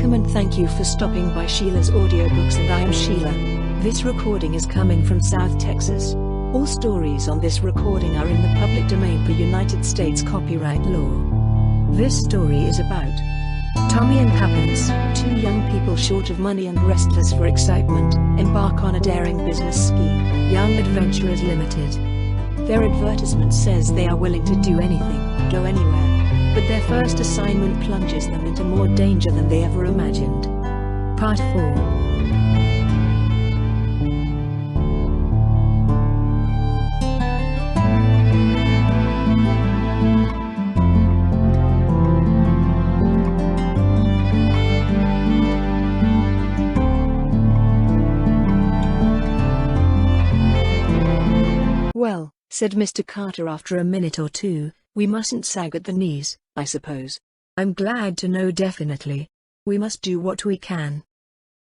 Welcome and thank you for stopping by Sheila's Audiobooks, and I am Sheila. This recording is coming from South Texas. All stories on this recording are in the public domain per United States copyright law. This story is about Tommy and Tuppence, two young people short of money and restless for excitement, embark on a daring business scheme, Young Adventurers Ltd. Their advertisement says they are willing to do anything, go anywhere. But their first assignment plunges them into more danger than they ever imagined. Part 4. Well, said Mr. Carter after a minute or two, we mustn't sag at the knees, I suppose. I'm glad to know definitely. We must do what we can.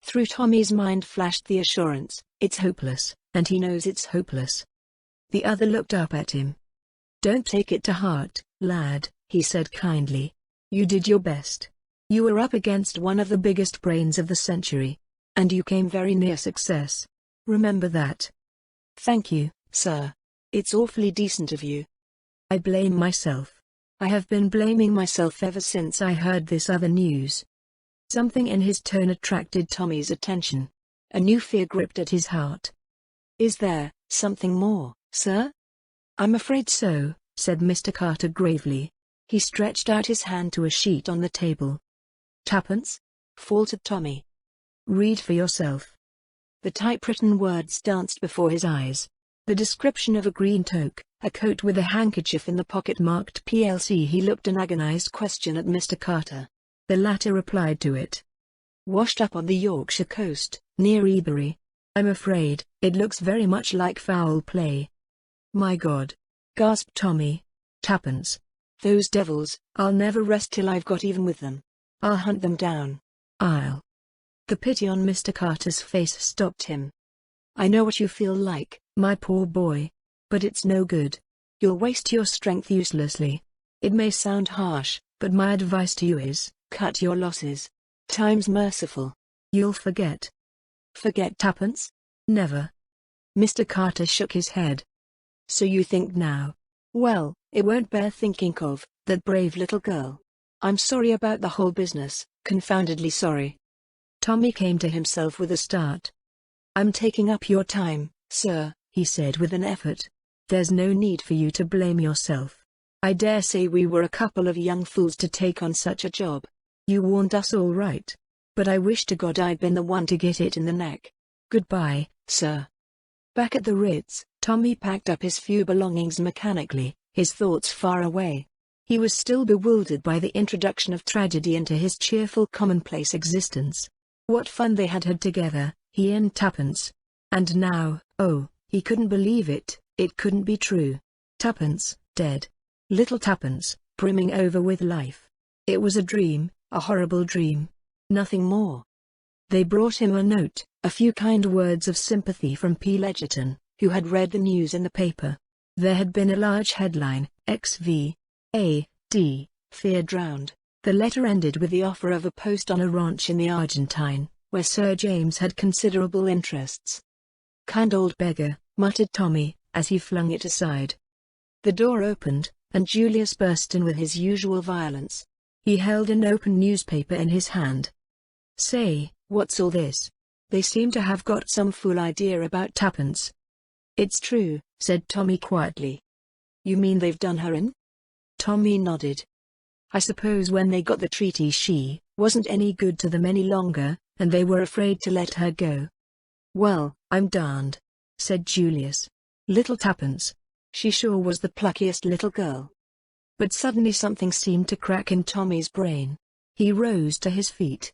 Through Tommy's mind flashed the assurance, it's hopeless, and he knows it's hopeless. The other looked up at him. Don't take it to heart, lad, he said kindly. You did your best. You were up against one of the biggest brains of the century. And you came very near success. Remember that. Thank you, sir. It's awfully decent of you. I blame myself. I have been blaming myself ever since I heard this other news. Something in his tone attracted Tommy's attention. A new fear gripped at his heart. Is there something more, sir? I'm afraid so, said Mr. Carter gravely. He stretched out his hand to a sheet on the table. Tuppence? Faltered Tommy. Read for yourself. The typewritten words danced before his eyes. The description of a green toque, a coat with a handkerchief in the pocket marked PLC. He looked an agonized question at Mr. Carter. The latter replied to it. Washed up on the Yorkshire coast, near Ebury. I'm afraid, it looks very much like foul play. My God! Gasped Tommy. Tuppence. Those devils, I'll never rest till I've got even with them. I'll hunt them down. I'll. The pity on Mr. Carter's face stopped him. I know what you feel like, my poor boy. But it's no good. You'll waste your strength uselessly. It may sound harsh, but my advice to you is, cut your losses. Time's merciful. You'll forget. Forget Tuppence? Never. Mr. Carter shook his head. So you think now? Well, it won't bear thinking of, that brave little girl. I'm sorry about the whole business, confoundedly sorry. Tommy came to himself with a start. I'm taking up your time, sir, he said with an effort. There's no need for you to blame yourself. I dare say we were a couple of young fools to take on such a job. You warned us all right. But I wish to God I'd been the one to get it in the neck. Goodbye, sir. Back at the Ritz, Tommy packed up his few belongings mechanically, his thoughts far away. He was still bewildered by the introduction of tragedy into his cheerful commonplace existence. What fun they had had together, he and Tuppence. And now, oh, he couldn't believe it. It couldn't be true. Tuppence, dead. Little Tuppence, brimming over with life. It was a dream, a horrible dream. Nothing more. They brought him a note, a few kind words of sympathy from P. Ledgerton, who had read the news in the paper. There had been a large headline, XV.A.D., fear drowned. The letter ended with the offer of a post on a ranch in the Argentine, where Sir James had considerable interests. Kind old beggar, muttered Tommy, as he flung it aside. The door opened, and Julius burst in with his usual violence. He held an open newspaper in his hand. Say, what's all this? They seem to have got some fool idea about Tuppence. It's true, said Tommy quietly. You mean they've done her in? Tommy nodded. I suppose when they got the treaty she wasn't any good to them any longer, and they were afraid to let her go. Well, I'm darned, said Julius. Little Tuppence. She sure was the pluckiest little girl. But suddenly something seemed to crack in Tommy's brain. He rose to his feet.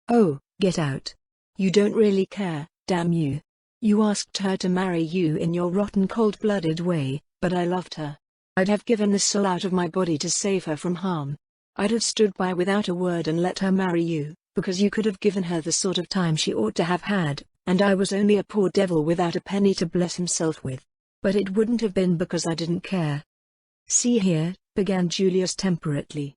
Oh, get out. You don't really care, damn you. You asked her to marry you in your rotten cold-blooded way, but I loved her. I'd have given the soul out of my body to save her from harm. I'd have stood by without a word and let her marry you, because you could have given her the sort of time she ought to have had, and I was only a poor devil without a penny to bless himself with. But it wouldn't have been because I didn't care. See here, began Julius temperately.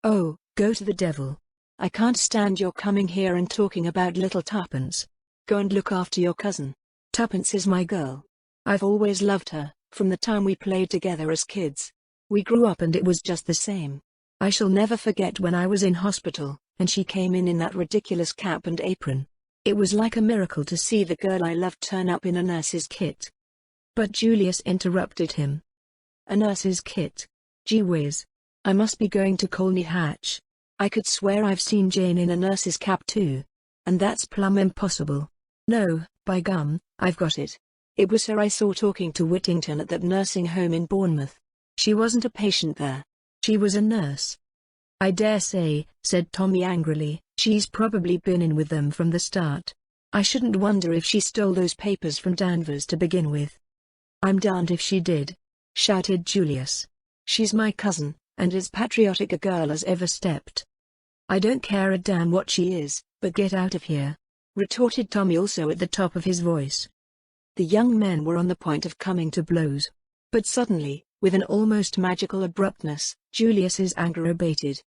Oh, go to the devil. I can't stand your coming here and talking about little Tuppence. Go and look after your cousin. Tuppence is my girl. I've always loved her, from the time we played together as kids. We grew up and it was just the same. I shall never forget when I was in hospital, and she came in that ridiculous cap and apron. It was like a miracle to see the girl I loved turn up in a nurse's kit. But Julius interrupted him. A nurse's kit? Gee whiz. I must be going to Colney Hatch. I could swear I've seen Jane in a nurse's cap too. And that's plumb impossible. No, by gum, I've got it. It was her I saw talking to Whittington at that nursing home in Bournemouth. She wasn't a patient there. She was a nurse. I dare say, said Tommy angrily, she's probably been in with them from the start. I shouldn't wonder if she stole those papers from Danvers to begin with. I'm darned if she did, shouted Julius. She's my cousin, and as patriotic a girl as ever stepped. I don't care a damn what she is, but get out of here, retorted Tommy, also at the top of his voice. The young men were on the point of coming to blows. But suddenly, with an almost magical abruptness, Julius's anger abated.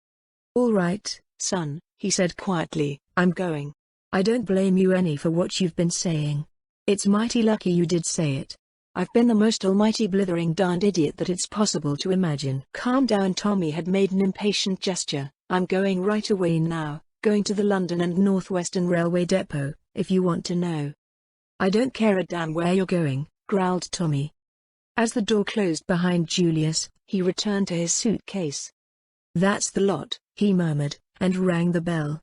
All right, son, he said quietly, I'm going. I don't blame you any for what you've been saying. It's mighty lucky you did say it. I've been the most almighty blithering darned idiot that it's possible to imagine. Calm down. Tommy had made an impatient gesture. I'm going right away now, going to the London and North Western Railway Depot, if you want to know. I don't care a damn where you're going, growled Tommy. As the door closed behind Julius, he returned to his suitcase. That's the lot, he murmured, and rang the bell.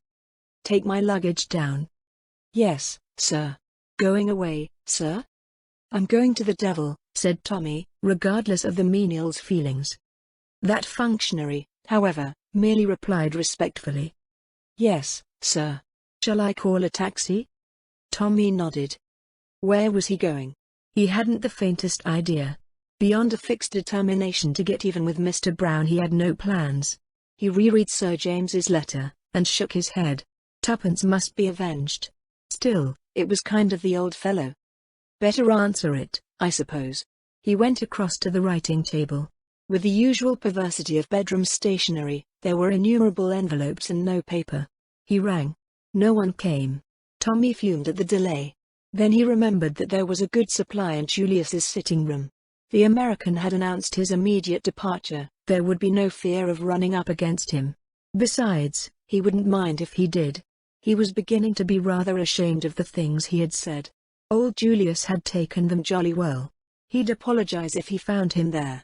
Take my luggage down. Yes, sir. Going away, sir? I'm going to the devil, said Tommy, regardless of the menial's feelings. That functionary, however, merely replied respectfully. Yes, sir. Shall I call a taxi? Tommy nodded. Where was he going? He hadn't the faintest idea. Beyond a fixed determination to get even with Mr. Brown, he had no plans. He reread Sir James's letter, and shook his head. Tuppence must be avenged. Still, it was kind of the old fellow. Better answer it, I suppose. He went across to the writing table. With the usual perversity of bedroom stationery, there were innumerable envelopes and no paper. He rang. No one came. Tommy fumed at the delay. Then he remembered that there was a good supply in Julius's sitting room. The American had announced his immediate departure. There would be no fear of running up against him. Besides, he wouldn't mind if he did. He was beginning to be rather ashamed of the things he had said. Old Julius had taken them jolly well. He'd apologize if he found him there.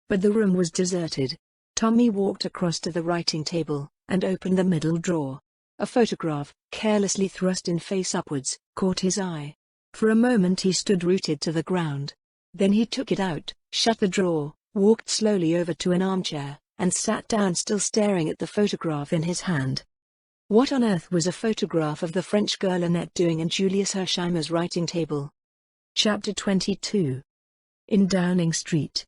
But the room was deserted. Tommy walked across to the writing table, and opened the middle drawer. A photograph, carelessly thrust in face upwards, caught his eye. For a moment he stood rooted to the ground. Then he took it out, shut the drawer, walked slowly over to an armchair, and sat down, still staring at the photograph in his hand. What on earth was a photograph of the French girl Annette doing in Julius Hersheimer's writing table? Chapter 22. In Downing Street.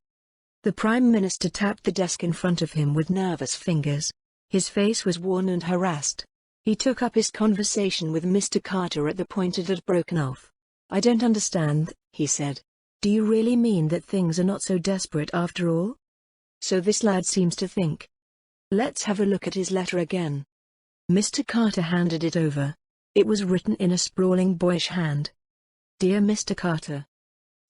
The Prime Minister tapped the desk in front of him with nervous fingers. His face was worn and harassed. He took up his conversation with Mr. Carter at the point it had broken off. I don't understand, he said. Do you really mean that things are not so desperate after all? So this lad seems to think. Let's have a look at his letter again. Mr. Carter handed it over. It was written in a sprawling boyish hand. Dear Mr. Carter.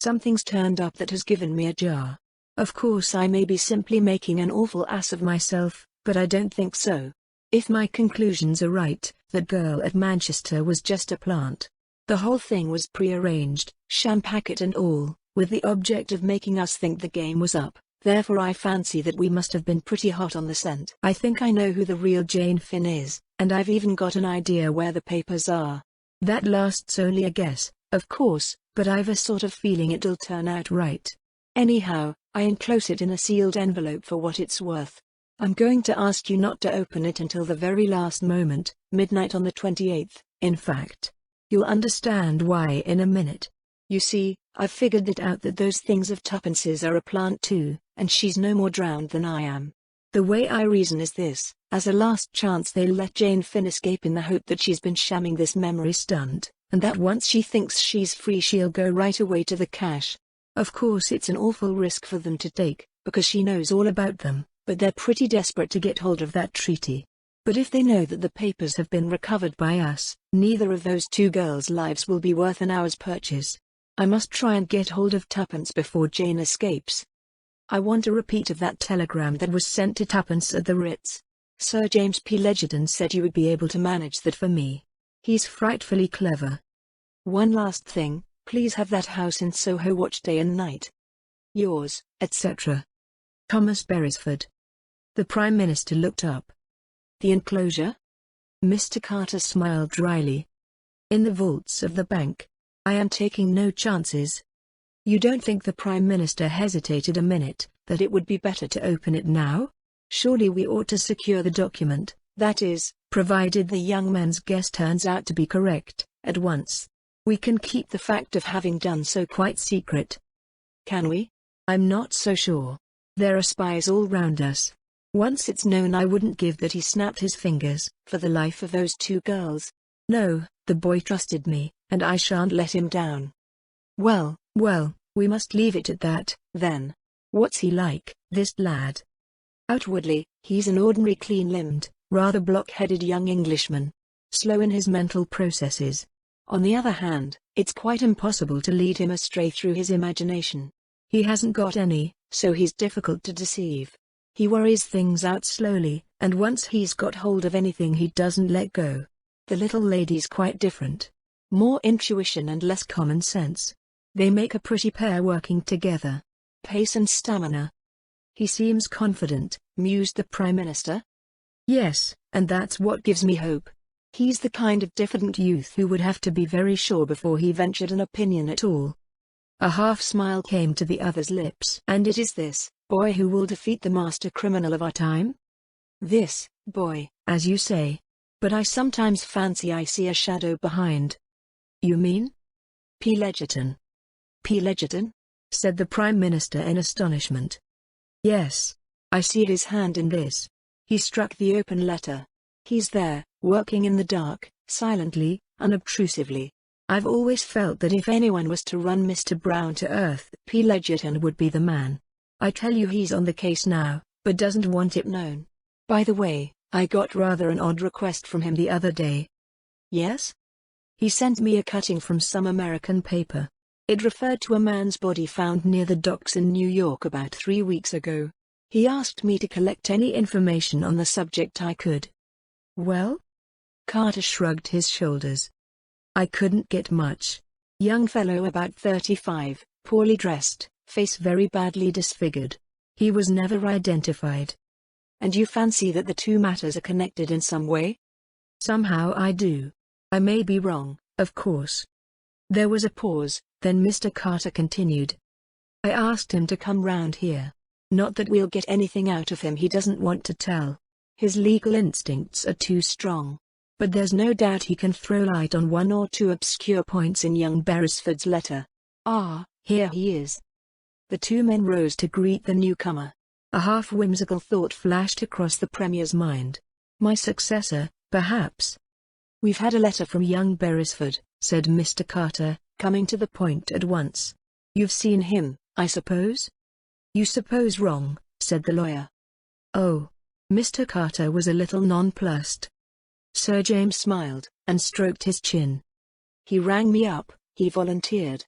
Something's turned up that has given me a jar. Of course I may be simply making an awful ass of myself, but I don't think so. If my conclusions are right, that girl at Manchester was just a plant. The whole thing was prearranged, sham packet and all, with the object of making us think the game was up. Therefore I fancy that we must have been pretty hot on the scent. I think I know who the real Jane Finn is, and I've even got an idea where the papers are. That last's only a guess, of course, but I've a sort of feeling it'll turn out right. Anyhow, I enclose it in a sealed envelope for what it's worth. I'm going to ask you not to open it until the very last moment, midnight on the 28th, in fact. You'll understand why in a minute. You see, I've figured it out that those things of Tuppence's are a plant too, and she's no more drowned than I am. The way I reason is this: as a last chance they'll let Jane Finn escape in the hope that she's been shamming this memory stunt, and that once she thinks she's free she'll go right away to the cash. Of course it's an awful risk for them to take, because she knows all about them, but they're pretty desperate to get hold of that treaty. But if they know that the papers have been recovered by us, neither of those two girls' lives will be worth an hour's purchase. I must try and get hold of Tuppence before Jane escapes. I want a repeat of that telegram that was sent to Tuppence at the Ritz. Sir James P. Legerton said you would be able to manage that for me. He's frightfully clever. One last thing, please have that house in Soho watched day and night. Yours, etc. Thomas Beresford. The Prime Minister looked up. The enclosure? Mr. Carter smiled dryly. In the vaults of the bank. I am taking no chances. You don't think the Prime Minister hesitated a minute, that it would be better to open it now? Surely we ought to secure the document, that is, provided the young man's guess turns out to be correct, at once. We can keep the fact of having done so quite secret. Can we? I'm not so sure. There are spies all round us. Once it's known, I wouldn't give that he snapped his fingers, for the life of those two girls. No, the boy trusted me, and I shan't let him down. Well, we must leave it at that, then. What's he like, this lad? Outwardly, he's an ordinary clean-limbed, rather block-headed young Englishman. Slow in his mental processes. On the other hand, it's quite impossible to lead him astray through his imagination. He hasn't got any, so he's difficult to deceive. He worries things out slowly, and once he's got hold of anything he doesn't let go. The little lady's quite different. More intuition and less common sense. They make a pretty pair working together. Pace and stamina. He seems confident, mused the Prime Minister. Yes, and that's what gives me hope. He's the kind of diffident youth who would have to be very sure before he ventured an opinion at all. A half-smile came to the other's lips. And it is this boy who will defeat the master criminal of our time? This boy, as you say. But I sometimes fancy I see a shadow behind. You mean? P. Legerton. P. Legerton? Said the Prime Minister in astonishment. Yes. I see his hand in this. He struck the open letter. He's there, working in the dark, silently, unobtrusively. I've always felt that if anyone was to run Mr. Brown to earth, P. Legerton would be the man. I tell you he's on the case now, but doesn't want it known. By the way, I got rather an odd request from him the other day. Yes? He sent me a cutting from some American paper. It referred to a man's body found near the docks in New York about 3 weeks ago. He asked me to collect any information on the subject I could. Well? Carter shrugged his shoulders. I couldn't get much. Young fellow about 35, poorly dressed, face very badly disfigured. He was never identified. And you fancy that the two matters are connected in some way? Somehow I do. I may be wrong, of course. There was a pause, then Mr. Carter continued. I asked him to come round here. Not that we'll get anything out of him he doesn't want to tell. His legal instincts are too strong. But there's no doubt he can throw light on one or two obscure points in young Beresford's letter. Ah, here he is. The two men rose to greet the newcomer. A half-whimsical thought flashed across the Premier's mind. My successor, perhaps. We've had a letter from young Beresford, said Mr. Carter, coming to the point at once. You've seen him, I suppose? You suppose wrong, said the lawyer. Oh. Mr. Carter was a little nonplussed. Sir James smiled, and stroked his chin. He rang me up, he volunteered.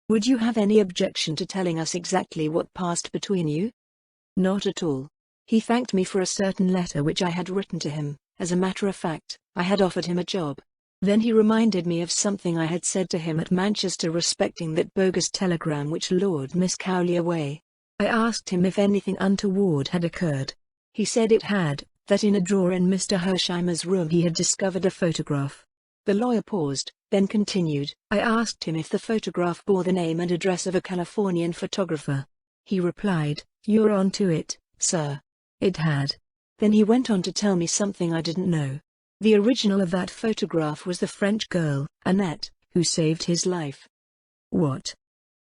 Would you have any objection to telling us exactly what passed between you? Not at all. He thanked me for a certain letter which I had written to him. As a matter of fact, I had offered him a job. Then he reminded me of something I had said to him at Manchester respecting that bogus telegram which lured Miss Cowley away. I asked him if anything untoward had occurred. He said it had, that in a drawer in Mr. Hersheimer's room he had discovered a photograph. The lawyer paused, then continued. I asked him if the photograph bore the name and address of a Californian photographer. He replied, "You're on to it, sir." It had. Then he went on to tell me something I didn't know. The original of that photograph was the French girl, Annette, who saved his life. What?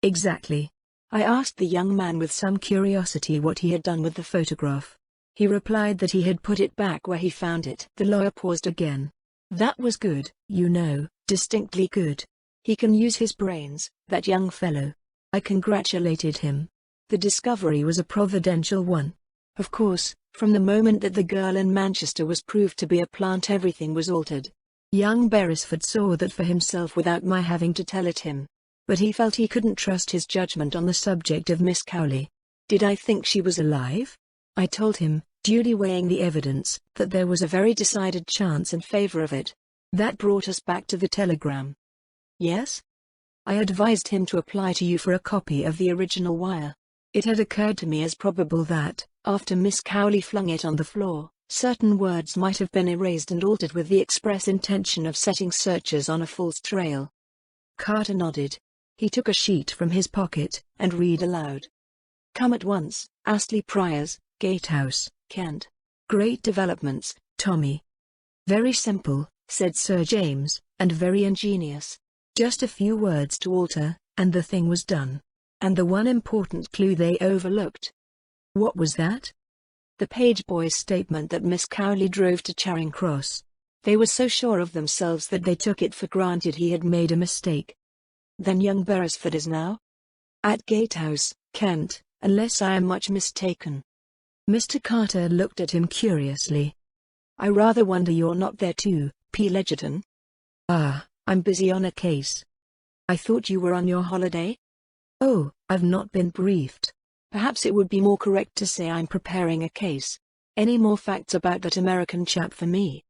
Exactly. I asked the young man with some curiosity what he had done with the photograph. He replied that he had put it back where he found it. The lawyer paused again. That was good, you know, distinctly good. He can use his brains, that young fellow. I congratulated him. The discovery was a providential one. Of course, From the moment that the girl in Manchester was proved to be a plant, everything was altered. Young Beresford saw that for himself without my having to tell it him. But he felt he couldn't trust his judgment on the subject of Miss Cowley. Did I think she was alive? I told him, duly weighing the evidence, that there was a very decided chance in favor of it. That brought us back to the telegram. Yes? I advised him to apply to you for a copy of the original wire. It had occurred to me as probable that, after Miss Cowley flung it on the floor, certain words might have been erased and altered with the express intention of setting searchers on a false trail. Carter nodded. He took a sheet from his pocket, and read aloud. Come at once, Astley Priors, Gatehouse, Kent. Great developments, Tommy. Very simple, said Sir James, and very ingenious. Just a few words to alter, and the thing was done. And the one important clue they overlooked. What was that? The page boy's statement that Miss Cowley drove to Charing Cross. They were so sure of themselves that they took it for granted he had made a mistake. Then young Beresford is now at Gatehouse, Kent, unless I am much mistaken. Mr. Carter looked at him curiously. I rather wonder you're not there too, P. Legerton. Ah, I'm busy on a case. I thought you were on your holiday? Oh, I've not been briefed. Perhaps it would be more correct to say I'm preparing a case. Any more facts about that American chap for me?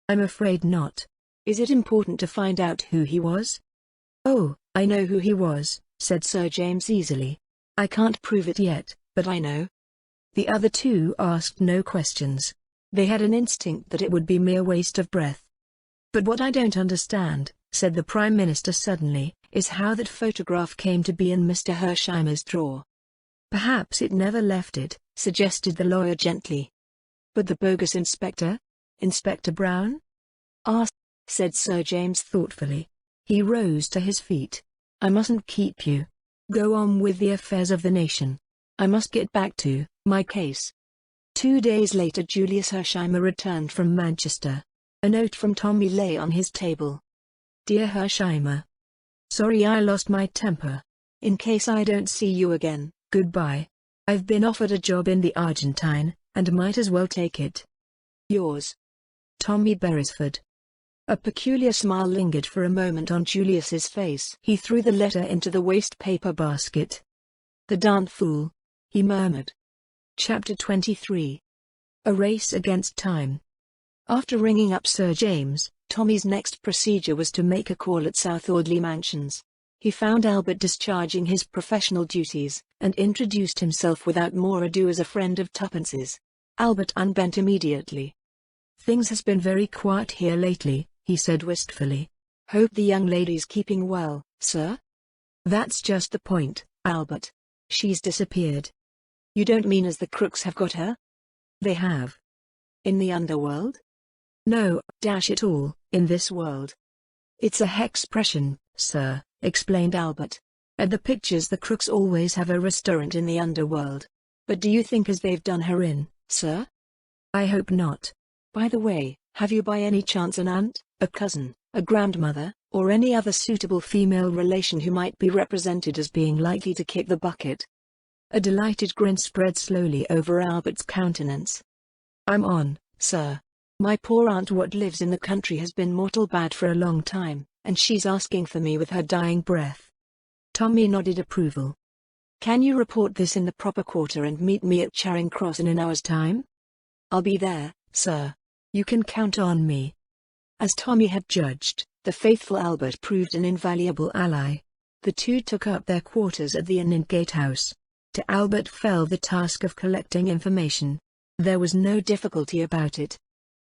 I'm afraid not. Is it important to find out who he was? Oh, I know who he was, said Sir James easily. I can't prove it yet, but I know. The other two asked no questions. They had an instinct that it would be mere waste of breath. But what I don't understand, said the Prime Minister suddenly, is how that photograph came to be in Mr. Hersheimer's drawer. Perhaps it never left it, suggested the lawyer gently. But the bogus inspector? Inspector Brown? Ah, said Sir James thoughtfully. He rose to his feet. I mustn't keep you. Go on with the affairs of the nation. I must get back to my case. 2 days later Julius Hersheimer returned from Manchester. A note from Tommy lay on his table. Dear Hersheimer. Sorry I lost my temper. In case I don't see you again, goodbye. I've been offered a job in the Argentine, and might as well take it. Yours, Tommy Beresford. A peculiar smile lingered for a moment on Julius's face. He threw the letter into the waste paper basket. The darn fool, he murmured. Chapter 23. A race against time. After ringing up Sir James, Tommy's next procedure was to make a call at South Audley Mansions. He found Albert discharging his professional duties, and introduced himself without more ado as a friend of Tuppence's. Albert unbent immediately. Things has been very quiet here lately, he said wistfully. Hope the young lady's keeping well, sir? That's just the point, Albert. She's disappeared. You don't mean as the crooks have got her? They have. In the underworld? No, dash it all, in this world. It's a hexpression, sir, explained Albert. At the pictures the crooks always have a restaurant in the underworld. But do you think as they've done her in, sir? I hope not. By the way, have you by any chance an aunt, a cousin, a grandmother, or any other suitable female relation who might be represented as being likely to kick the bucket? A delighted grin spread slowly over Albert's countenance. I'm on, sir. My poor aunt what lives in the country has been mortal bad for a long time, and she's asking for me with her dying breath. Tommy nodded approval. Can you report this in the proper quarter and meet me at Charing Cross in an hour's time? I'll be there, sir. You can count on me. As Tommy had judged, the faithful Albert proved an invaluable ally. The two took up their quarters at the inn in Gatehouse. To Albert fell the task of collecting information. There was no difficulty about it.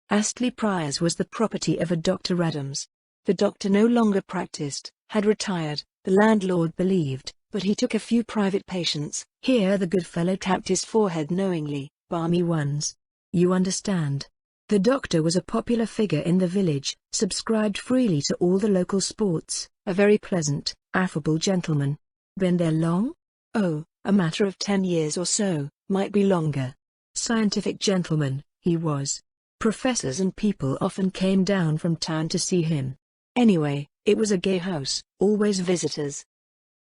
Astley Priors was the property of a Dr. Adams. The doctor no longer practiced, had retired, the landlord believed, but he took a few private patients. Here the good fellow tapped his forehead knowingly. Balmy ones. You understand. The doctor was a popular figure in the village, subscribed freely to all the local sports, a very pleasant, affable gentleman. Been there long? Oh, a matter of 10 years or so, might be longer. Scientific gentleman, he was. Professors and people often came down from town to see him. Anyway, it was a gay house, always visitors.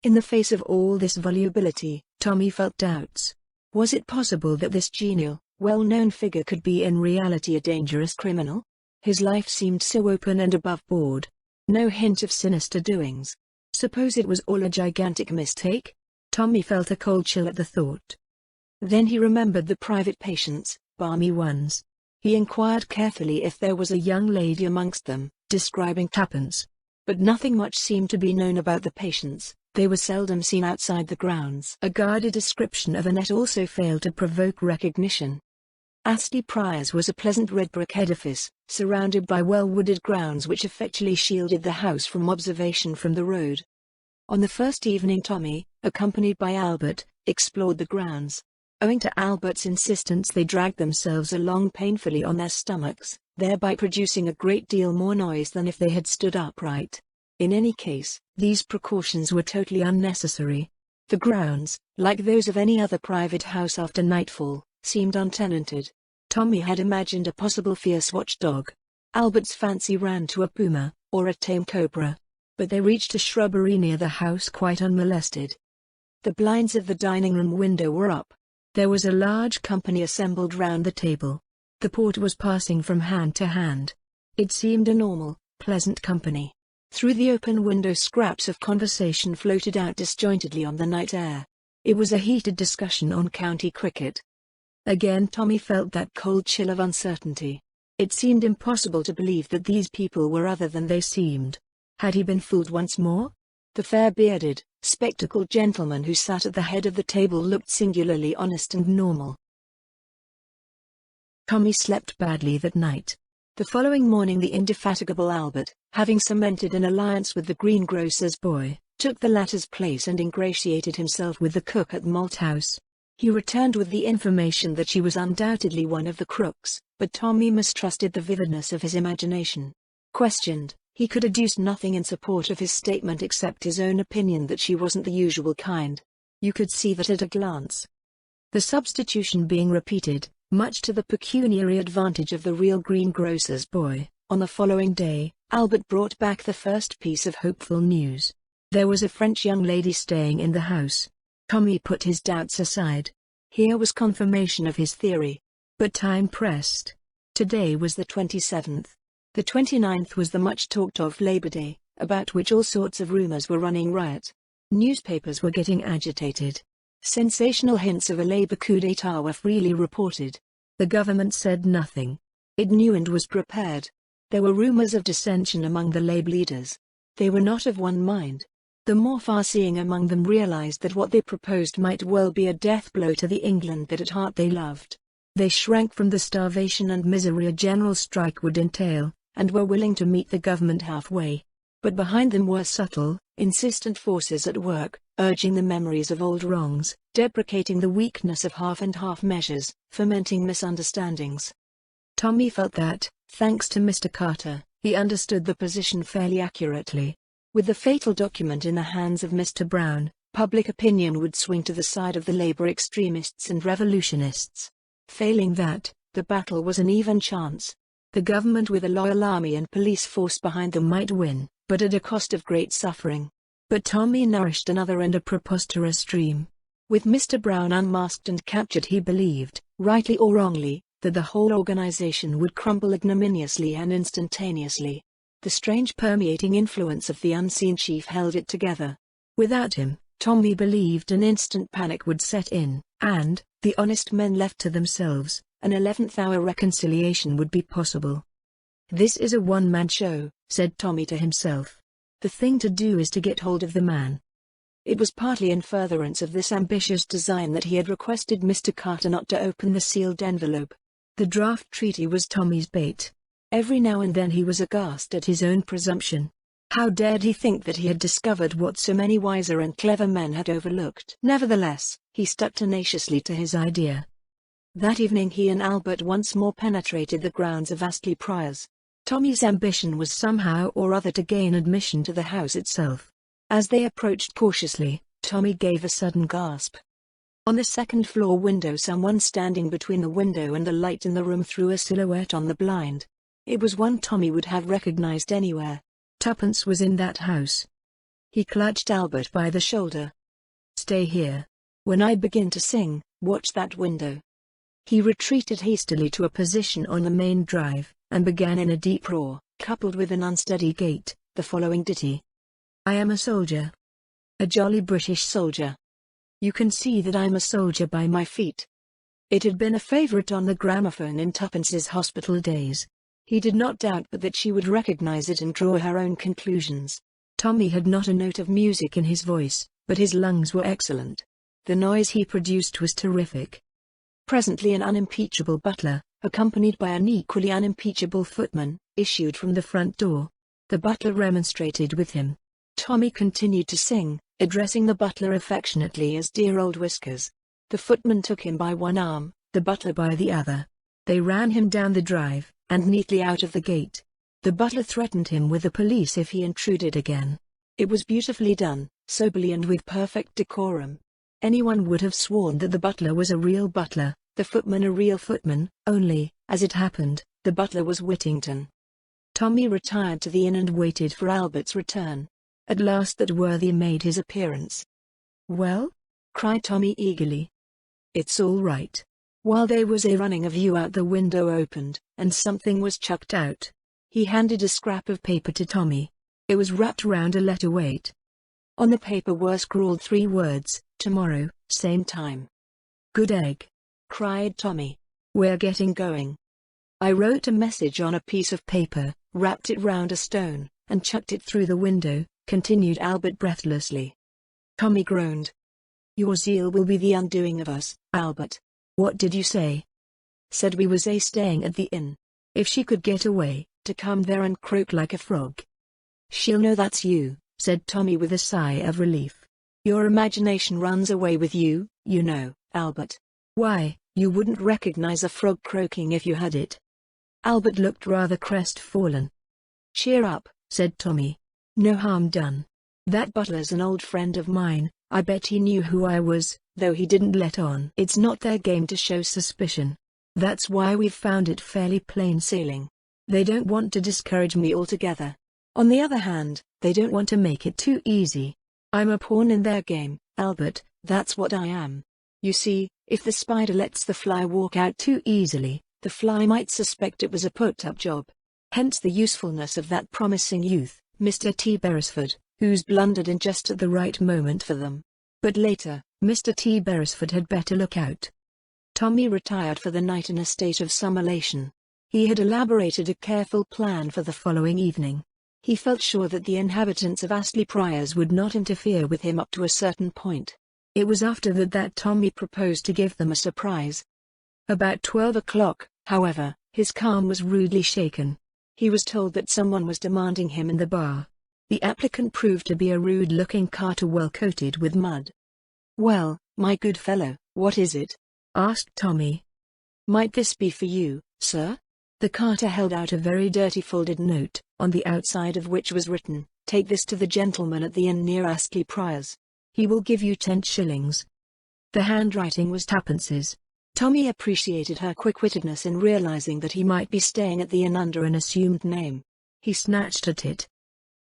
In the face of all this volubility, Tommy felt doubts. Was it possible that this genial, well-known figure could be in reality a dangerous criminal? His life seemed so open and above board. No hint of sinister doings. Suppose it was all a gigantic mistake? Tommy felt a cold chill at the thought. Then he remembered the private patients, balmy ones. He inquired carefully if there was a young lady amongst them, describing Tuppence. But nothing much seemed to be known about the patients. They were seldom seen outside the grounds. A guarded description of Annette also failed to provoke recognition. Astley Priors was a pleasant red brick edifice, surrounded by well-wooded grounds which effectually shielded the house from observation from the road. On the first evening Tommy, accompanied by Albert, explored the grounds. Owing to Albert's insistence they dragged themselves along painfully on their stomachs, thereby producing a great deal more noise than if they had stood upright. In any case, these precautions were totally unnecessary. The grounds, like those of any other private house after nightfall, seemed untenanted. Tommy had imagined a possible fierce watchdog. Albert's fancy ran to a puma, or a tame cobra. But they reached a shrubbery near the house quite unmolested. The blinds of the dining room window were up. There was a large company assembled round the table. The port was passing from hand to hand. It seemed a normal, pleasant company. Through the open window scraps of conversation floated out disjointedly on the night air. It was a heated discussion on county cricket. Again Tommy felt that cold chill of uncertainty. It seemed impossible to believe that these people were other than they seemed. Had he been fooled once more? The fair-bearded, spectacled gentleman who sat at the head of the table looked singularly honest and normal. Tommy slept badly that night. The following morning the indefatigable Albert, having cemented an alliance with the greengrocer's boy, took the latter's place and ingratiated himself with the cook at Malthouse. He returned with the information that she was undoubtedly one of the crooks, but Tommy mistrusted the vividness of his imagination. Questioned, he could adduce nothing in support of his statement except his own opinion that she wasn't the usual kind. You could see that at a glance. The substitution being repeated, much to the pecuniary advantage of the real greengrocer's boy, on the following day, Albert brought back the first piece of hopeful news. There was a French young lady staying in the house. Tommy put his doubts aside. Here was confirmation of his theory. But time pressed. Today was the 27th. The 29th was the much-talked-of Labor Day, about which all sorts of rumors were running riot. Newspapers were getting agitated. Sensational hints of a Labour coup d'état were freely reported. The government said nothing. It knew and was prepared. There were rumors of dissension among the Labour leaders. They were not of one mind. The more far-seeing among them realized that what they proposed might well be a death blow to the England that at heart they loved. They shrank from the starvation and misery a general strike would entail, and were willing to meet the government halfway. But behind them were subtle, insistent forces at work, urging the memories of old wrongs, deprecating the weakness of half-and-half measures, fomenting misunderstandings. Tommy felt that, thanks to Mr. Carter, he understood the position fairly accurately. With the fatal document in the hands of Mr. Brown, public opinion would swing to the side of the Labour extremists and revolutionists. Failing that, the battle was an even chance. The government with a loyal army and police force behind them might win, but at a cost of great suffering. But Tommy nourished another and a preposterous dream. With Mr. Brown unmasked and captured he believed, rightly or wrongly, that the whole organization would crumble ignominiously and instantaneously. The strange permeating influence of the unseen chief held it together. Without him, Tommy believed an instant panic would set in, and, the honest men left to themselves, an 11th-hour reconciliation would be possible. "This is a one-man show," said Tommy to himself. "The thing to do is to get hold of the man." It was partly in furtherance of this ambitious design that he had requested Mr. Carter not to open the sealed envelope. The draft treaty was Tommy's bait. Every now and then he was aghast at his own presumption. How dared he think that he had discovered what so many wiser and clever men had overlooked? Nevertheless, he stuck tenaciously to his idea. That evening he and Albert once more penetrated the grounds of Astley Priors. Tommy's ambition was somehow or other to gain admission to the house itself. As they approached cautiously, Tommy gave a sudden gasp. On the second-floor window, someone standing between the window and the light in the room threw a silhouette on the blind. It was one Tommy would have recognized anywhere. Tuppence was in that house. He clutched Albert by the shoulder. "Stay here. When I begin to sing, watch that window." He retreated hastily to a position on the main drive, and began in a deep roar, coupled with an unsteady gait, the following ditty. I am a soldier. A jolly British soldier. You can see that I'm a soldier by my feet. It had been a favourite on the gramophone in Tuppence's hospital days. He did not doubt but that she would recognize it and draw her own conclusions. Tommy had not a note of music in his voice, but his lungs were excellent. The noise he produced was terrific. Presently an unimpeachable butler, accompanied by an equally unimpeachable footman, issued from the front door. The butler remonstrated with him. Tommy continued to sing, addressing the butler affectionately as dear old Whiskers. The footman took him by one arm, the butler by the other. They ran him down the drive, and neatly out of the gate. The butler threatened him with the police if he intruded again. It was beautifully done, soberly and with perfect decorum. Anyone would have sworn that the butler was a real butler, the footman a real footman, only, as it happened, the butler was Whittington. Tommy retired to the inn and waited for Albert's return. At last that worthy made his appearance. "Well?" cried Tommy eagerly. "It's all right." While they was running a view out the window opened, and something was chucked out. He handed a scrap of paper to Tommy. It was wrapped round a letter weight. On the paper were scrawled 3 words, "Tomorrow, same time." "Good egg!" cried Tommy. "We're getting going." I wrote a message on a piece of paper, wrapped it round a stone, and chucked it through the window, continued Albert breathlessly. Tommy groaned. "Your zeal will be the undoing of us, Albert." "What did you say?" "Said we was staying at the inn. If she could get away, to come there and croak like a frog." "She'll know that's you," said Tommy with a sigh of relief. "Your imagination runs away with you, you know, Albert. Why, you wouldn't recognize a frog croaking if you had it." Albert looked rather crestfallen. "Cheer up," said Tommy. "No harm done. That butler's an old friend of mine. I bet he knew who I was, though he didn't let on. It's not their game to show suspicion. That's why we've found it fairly plain sailing. They don't want to discourage me altogether. On the other hand, they don't want to make it too easy. I'm a pawn in their game, Albert, that's what I am. You see, if the spider lets the fly walk out too easily, the fly might suspect it was a put-up job. Hence the usefulness of that promising youth, Mr. T. Beresford, who's blundered in just at the right moment for them. But later, Mr. T. Beresford had better look out." Tommy retired for the night in a state of some elation. He had elaborated a careful plan for the following evening. He felt sure that the inhabitants of Astley Priors would not interfere with him up to a certain point. It was after that Tommy proposed to give them a surprise. About 12 o'clock, however, his calm was rudely shaken. He was told that someone was demanding him in the bar. The applicant proved to be a rude-looking carter well coated with mud. "Well, my good fellow, what is it?" asked Tommy. "Might this be for you, sir?" The carter held out a very dirty folded note, on the outside of which was written, "Take this to the gentleman at the inn near Astley Priors. He will give you 10 shillings. The handwriting was Tuppence's. Tommy appreciated her quick-wittedness in realizing that he might be staying at the inn under an assumed name. He snatched at it.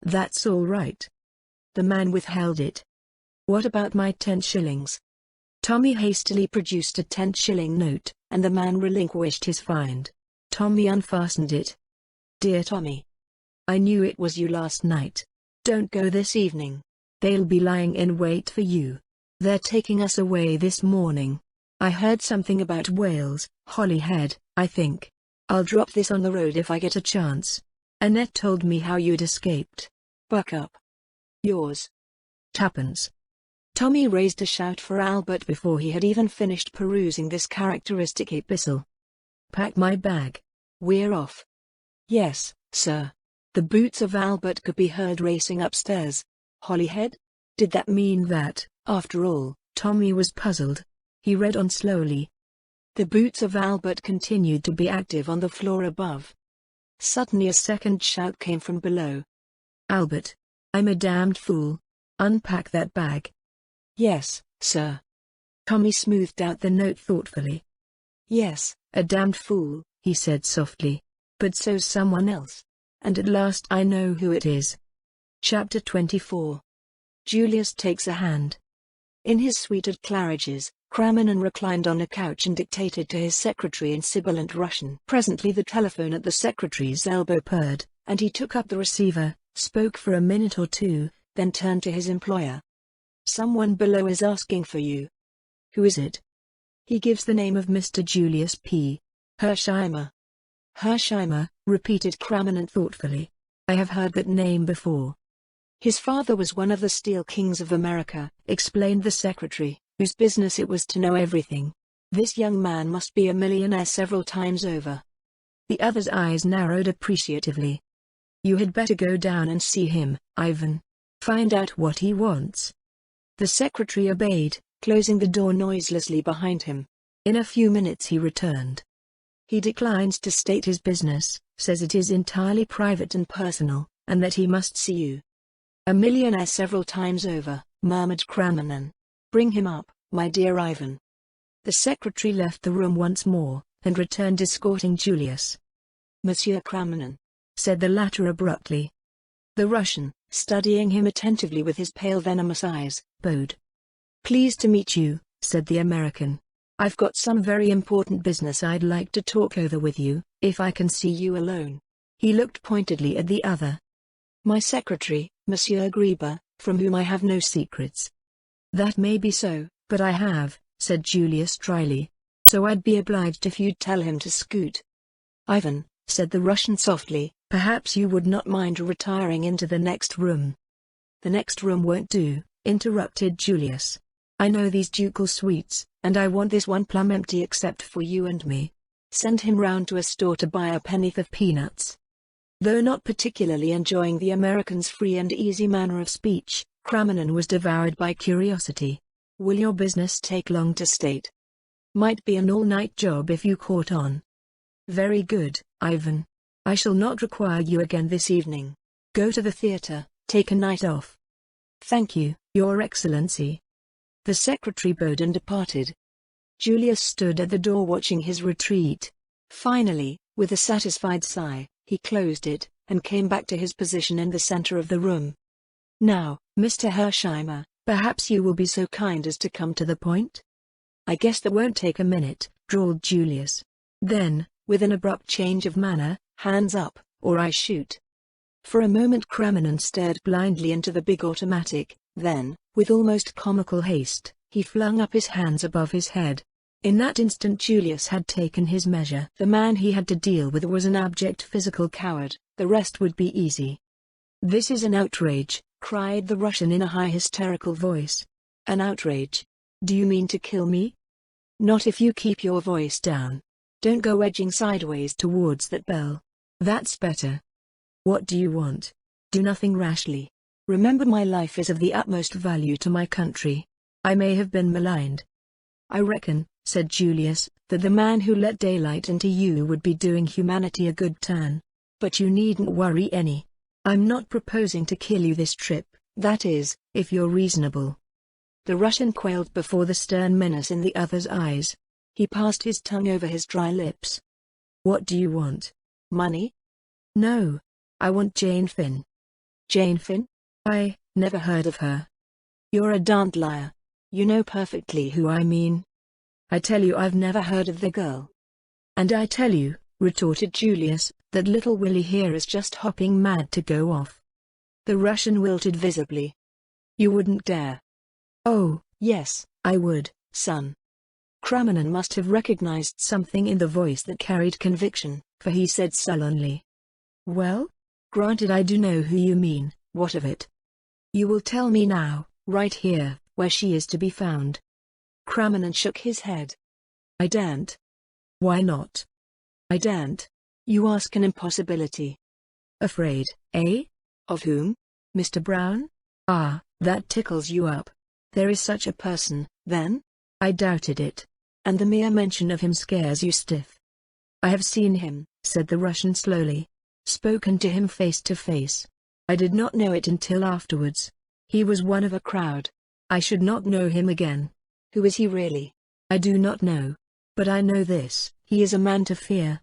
"That's all right." The man withheld it. "What about my 10 shillings? Tommy hastily produced a 10-shilling note, and the man relinquished his find. Tommy unfastened it. "Dear Tommy, I knew it was you last night. Don't go this evening. They'll be lying in wait for you. They're taking us away this morning. I heard something about Wales, Holyhead, I think. I'll drop this on the road if I get a chance. Annette told me how you'd escaped. Buck up. Yours, Tuppence." Tommy raised a shout for Albert before he had even finished perusing this characteristic epistle. "Pack my bag. We're off." "Yes, sir." The boots of Albert could be heard racing upstairs. Holyhead? Did that mean that, after all? Tommy was puzzled. He read on slowly. The boots of Albert continued to be active on the floor above. Suddenly a second shout came from below. "Albert! I'm a damned fool. Unpack that bag." "Yes, sir." Tommy smoothed out the note thoughtfully. "Yes, a damned fool," he said softly. "But so's someone else. And at last I know who it is." Chapter 24. Julius takes a hand. In his suite at Claridge's, Kramanon reclined on a couch and dictated to his secretary in sibilant Russian. Presently the telephone at the secretary's elbow purred, and he took up the receiver, spoke for a minute or two, then turned to his employer. "Someone below is asking for you." "Who is it?" "He gives the name of Mr. Julius P. Hersheimer." "Hersheimer," repeated Kramanon thoughtfully. "I have heard that name before." "His father was one of the Steel Kings of America," explained the secretary, whose business it was to know everything. "This young man must be a millionaire several times over." The other's eyes narrowed appreciatively. "You had better go down and see him, Ivan. Find out what he wants." The secretary obeyed, closing the door noiselessly behind him. In a few minutes he returned. "He declines to state his business, says it is entirely private and personal, and that he must see you." "A millionaire several times over," murmured Kramanon. "Bring him up, my dear Ivan." The secretary left the room once more, and returned escorting Julius. "Monsieur Kramanon," said the latter abruptly. The Russian, studying him attentively with his pale venomous eyes, bowed. "Pleased to meet you," said the American. "I've got some very important business I'd like to talk over with you, if I can see you alone." He looked pointedly at the other. "My secretary, Monsieur Grieber, from whom I have no secrets." "That may be so, but I have," said Julius dryly. "So I'd be obliged if you'd tell him to scoot." "Ivan," said the Russian softly, "perhaps you would not mind retiring into the next room." "The next room won't do," interrupted Julius. "I know these ducal suites, and I want this one plumb empty except for you and me. Send him round to a store to buy a pennyworth of peanuts." Though not particularly enjoying the American's free and easy manner of speech, Kramanon was devoured by curiosity. "Will your business take long to state?" "Might be an all-night job if you caught on." "Very good, Ivan. I shall not require you again this evening. Go to the theater, take a night off." "Thank you, Your Excellency." The secretary bowed and departed. Julius stood at the door watching his retreat. Finally, with a satisfied sigh, he closed it, and came back to his position in the center of the room. "Now, Mr. Hersheimer, perhaps you will be so kind as to come to the point?" "I guess that won't take a minute," drawled Julius. Then, with an abrupt change of manner, "Hands up, or I shoot." For a moment Kramanon stared blindly into the big automatic, then, with almost comical haste, he flung up his hands above his head. In that instant Julius had taken his measure. The man he had to deal with was an abject physical coward, the rest would be easy. "This is an outrage," cried the Russian in a high hysterical voice. "An outrage? Do you mean to kill me?" "Not if you keep your voice down. Don't go edging sideways towards that bell. That's better. What do you want? Do nothing rashly. Remember my life is of the utmost value to my country. I may have been maligned." "I reckon," said Julius, "that the man who let daylight into you would be doing humanity a good turn. But you needn't worry any. I'm not proposing to kill you this trip, that is, if you're reasonable." The Russian quailed before the stern menace in the other's eyes. He passed his tongue over his dry lips. "What do you want? Money?" "No. I want Jane Finn." "Jane Finn? I never heard of her." "You're a darned liar. You know perfectly who I mean." "I tell you I've never heard of the girl." "And I tell you," retorted Julius, "that little Willie here is just hopping mad to go off." The Russian wilted visibly. "You wouldn't dare." "Oh, yes, I would, son." Kramanon must have recognized something in the voice that carried conviction, for he said sullenly, "Well? Granted I do know who you mean, what of it? You will tell me now, right here, where she is to be found." Kramanon shook his head. "I daren't." "Why not?" "I daren't. You ask an impossibility." "Afraid, eh? Of whom? Mr. Brown? Ah, that tickles you up. There is such a person, then?" "I doubted it." "And the mere mention of him scares you stiff?" "I have seen him," said the Russian slowly. "Spoken to him face to face. I did not know it until afterwards. He was one of a crowd. I should not know him again." "Who is he really?" "I do not know. But I know this, he is a man to fear."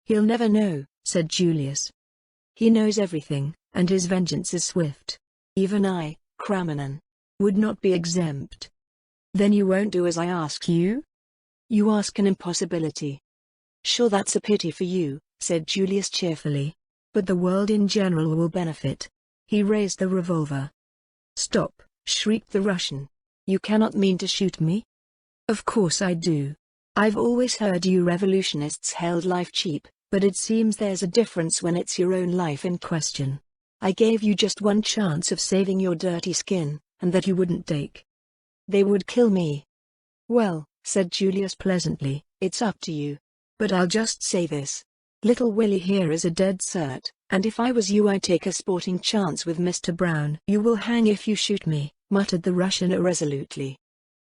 "He'll never know," said Julius. "He knows everything, and his vengeance is swift. Even I, Kramanon, would not be exempt." Then you won't do as I ask you? You ask an impossibility. Sure, that's a pity for you, said Julius cheerfully. But the world in general will benefit. He raised the revolver. Stop, shrieked the Russian. You cannot mean to shoot me? Of course I do. I've always heard you revolutionists held life cheap, but it seems there's a difference when it's your own life in question. I gave you just one chance of saving your dirty skin, and that you wouldn't take. They would kill me. Well, said Julius pleasantly, it's up to you. But I'll just say this. Little Willie here is a dead cert, and if I was you I'd take a sporting chance with Mr. Brown. You will hang if you shoot me, muttered the Russian irresolutely.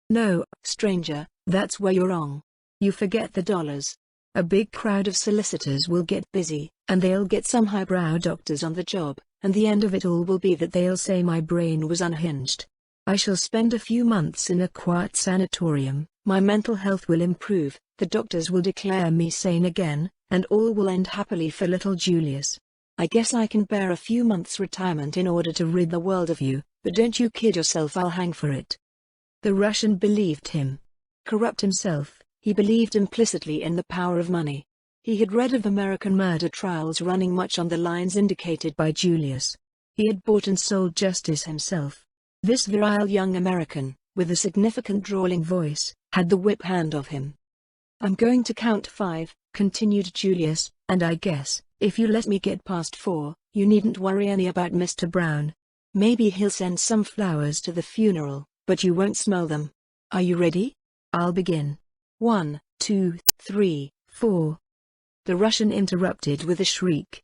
No, stranger, that's where you're wrong. You forget the dollars. A big crowd of solicitors will get busy, and they'll get some highbrow doctors on the job, and the end of it all will be that they'll say my brain was unhinged. I shall spend a few months in a quiet sanatorium, my mental health will improve, the doctors will declare me sane again, and all will end happily for little Julius. I guess I can bear a few months' retirement in order to rid the world of you, but don't you kid yourself, I'll hang for it. The Russian believed him. Corrupt himself, he believed implicitly in the power of money. He had read of American murder trials running much on the lines indicated by Julius. He had bought and sold justice himself. This virile young American, with a significant drawling voice, had the whip hand of him. I'm going to count 5, continued Julius, and I guess, if you let me get past 4, you needn't worry any about Mr. Brown. Maybe he'll send some flowers to the funeral, but you won't smell them. Are you ready? I'll begin. 1, 2, 3, 4. The Russian interrupted with a shriek.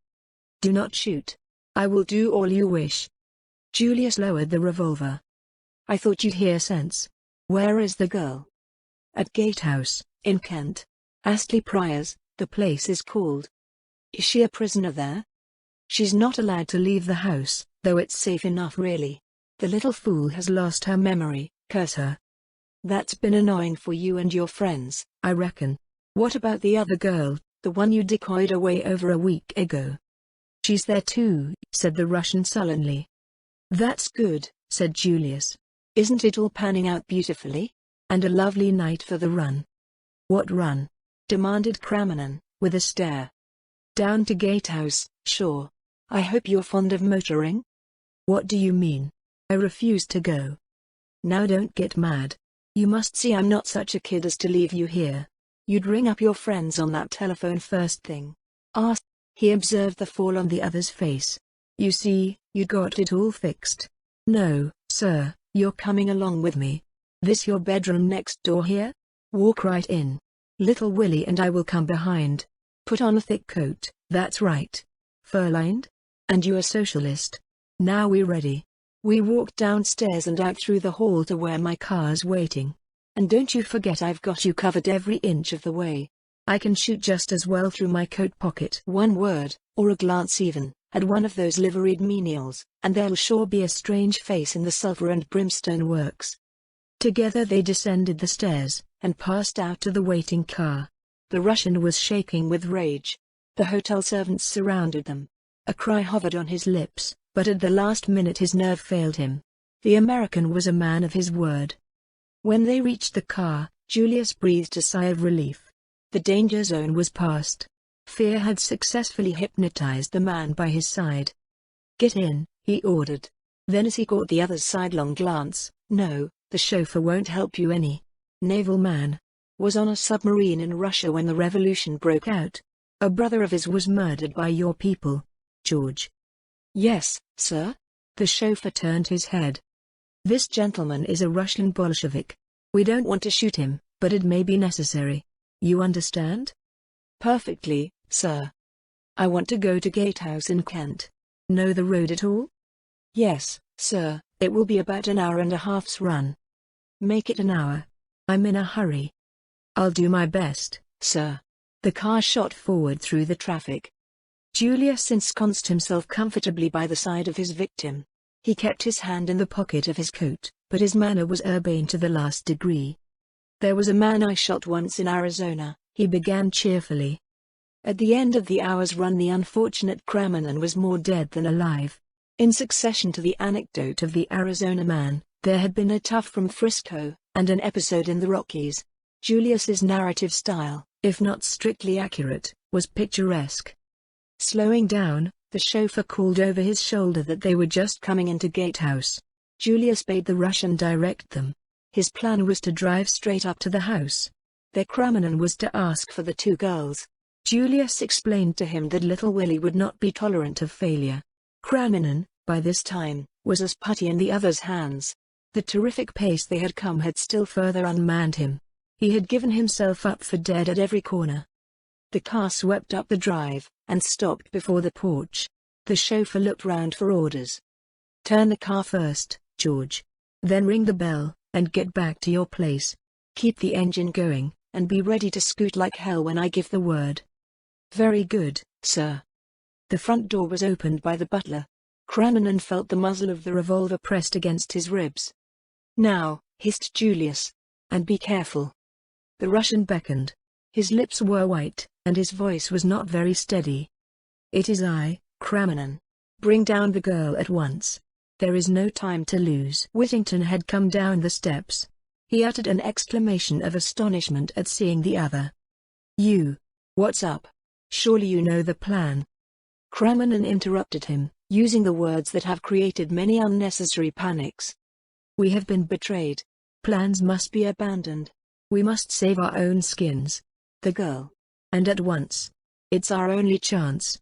Do not shoot. I will do all you wish. Julius lowered the revolver. I thought you'd hear sense. Where is the girl? At Gatehouse, in Kent. Astley Priors, the place is called. Is she a prisoner there? She's not allowed to leave the house, though it's safe enough really. The little fool has lost her memory, curse her. That's been annoying for you and your friends, I reckon. What about the other girl, the one you decoyed away over a week ago? She's there too, said the Russian sullenly. That's good, said Julius. Isn't it all panning out beautifully? And a lovely night for the run. What run? Demanded Kramanen, with a stare. Down to Gatehouse, sure. I hope you're fond of motoring? What do you mean? I refuse to go. Now don't get mad. You must see I'm not such a kid as to leave you here. You'd ring up your friends on that telephone first thing. Ask. He observed the fall on the other's face. You see, you got it all fixed. No, sir, you're coming along with me. This your bedroom next door here? Walk right in. Little Willie and I will come behind. Put on a thick coat, that's right. Fur-lined? And you a socialist. Now we ready. We walked downstairs and out through the hall to where my car's waiting. And don't you forget I've got you covered every inch of the way. I can shoot just as well through my coat pocket. One word, or a glance even, at one of those liveried menials, and there'll sure be a strange face in the sulphur and brimstone works. Together they descended the stairs, and passed out to the waiting car. The Russian was shaking with rage. The hotel servants surrounded them. A cry hovered on his lips, but at the last minute his nerve failed him. The American was a man of his word. When they reached the car, Julius breathed a sigh of relief. The danger zone was past. Fear had successfully hypnotized the man by his side. Get in, he ordered. Then as he caught the other's sidelong glance, no, the chauffeur won't help you any. Naval man. Was on a submarine in Russia when the revolution broke out. A brother of his was murdered by your people. George. Yes, sir? The chauffeur turned his head. This gentleman is a Russian Bolshevik. We don't want to shoot him, but it may be necessary. You understand? Perfectly, sir. I want to go to Gatehouse in Kent. Know the road at all? Yes, sir, it will be about an hour and a half's run. Make it an hour. I'm in a hurry. I'll do my best, sir. The car shot forward through the traffic. Julius ensconced himself comfortably by the side of his victim. He kept his hand in the pocket of his coat, but his manner was urbane to the last degree. There was a man I shot once in Arizona, he began cheerfully. At the end of the hour's run the unfortunate Kramanen was more dead than alive. In succession to the anecdote of the Arizona man, there had been a tough from Frisco, and an episode in the Rockies. Julius's narrative style, if not strictly accurate, was picturesque. Slowing down, the chauffeur called over his shoulder that they were just coming into Gatehouse. Julius bade the Russian direct them. His plan was to drive straight up to the house. Their Kramanen was to ask for the two girls. Julius explained to him that little Willie would not be tolerant of failure. Kramanen, by this time, was as putty in the other's hands. The terrific pace they had come had still further unmanned him. He had given himself up for dead at every corner. The car swept up the drive, and stopped before the porch. The chauffeur looked round for orders. "Turn the car first, George. Then ring the bell, and get back to your place. Keep the engine going, and be ready to scoot like hell when I give the word." "Very good, sir." The front door was opened by the butler. Kramanen felt the muzzle of the revolver pressed against his ribs. "Now," hissed Julius. "And be careful." The Russian beckoned. His lips were white, and his voice was not very steady. "It is I, Kramanen. Bring down the girl at once. There is no time to lose." Whittington had come down the steps. He uttered an exclamation of astonishment at seeing the other. "You. What's up? Surely you know the plan." Kramanen interrupted him, using the words that have created many unnecessary panics. "We have been betrayed. Plans must be abandoned. We must save our own skins. The girl. And at once. It's our only chance."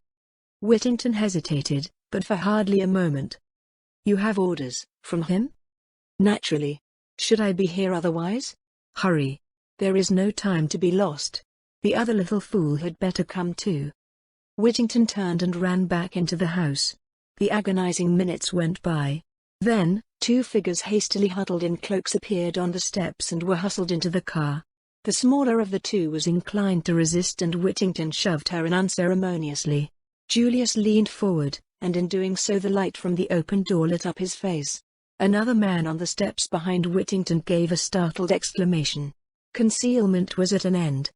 Whittington hesitated, but for hardly a moment. "You have orders, from him?" "Naturally. Should I be here otherwise? Hurry. There is no time to be lost. The other little fool had better come too." Whittington turned and ran back into the house. The agonizing minutes went by. Then, two figures hastily huddled in cloaks appeared on the steps and were hustled into the car. The smaller of the two was inclined to resist and Whittington shoved her in unceremoniously. Julius leaned forward, and in doing so the light from the open door lit up his face. Another man on the steps behind Whittington gave a startled exclamation. Concealment was at an end.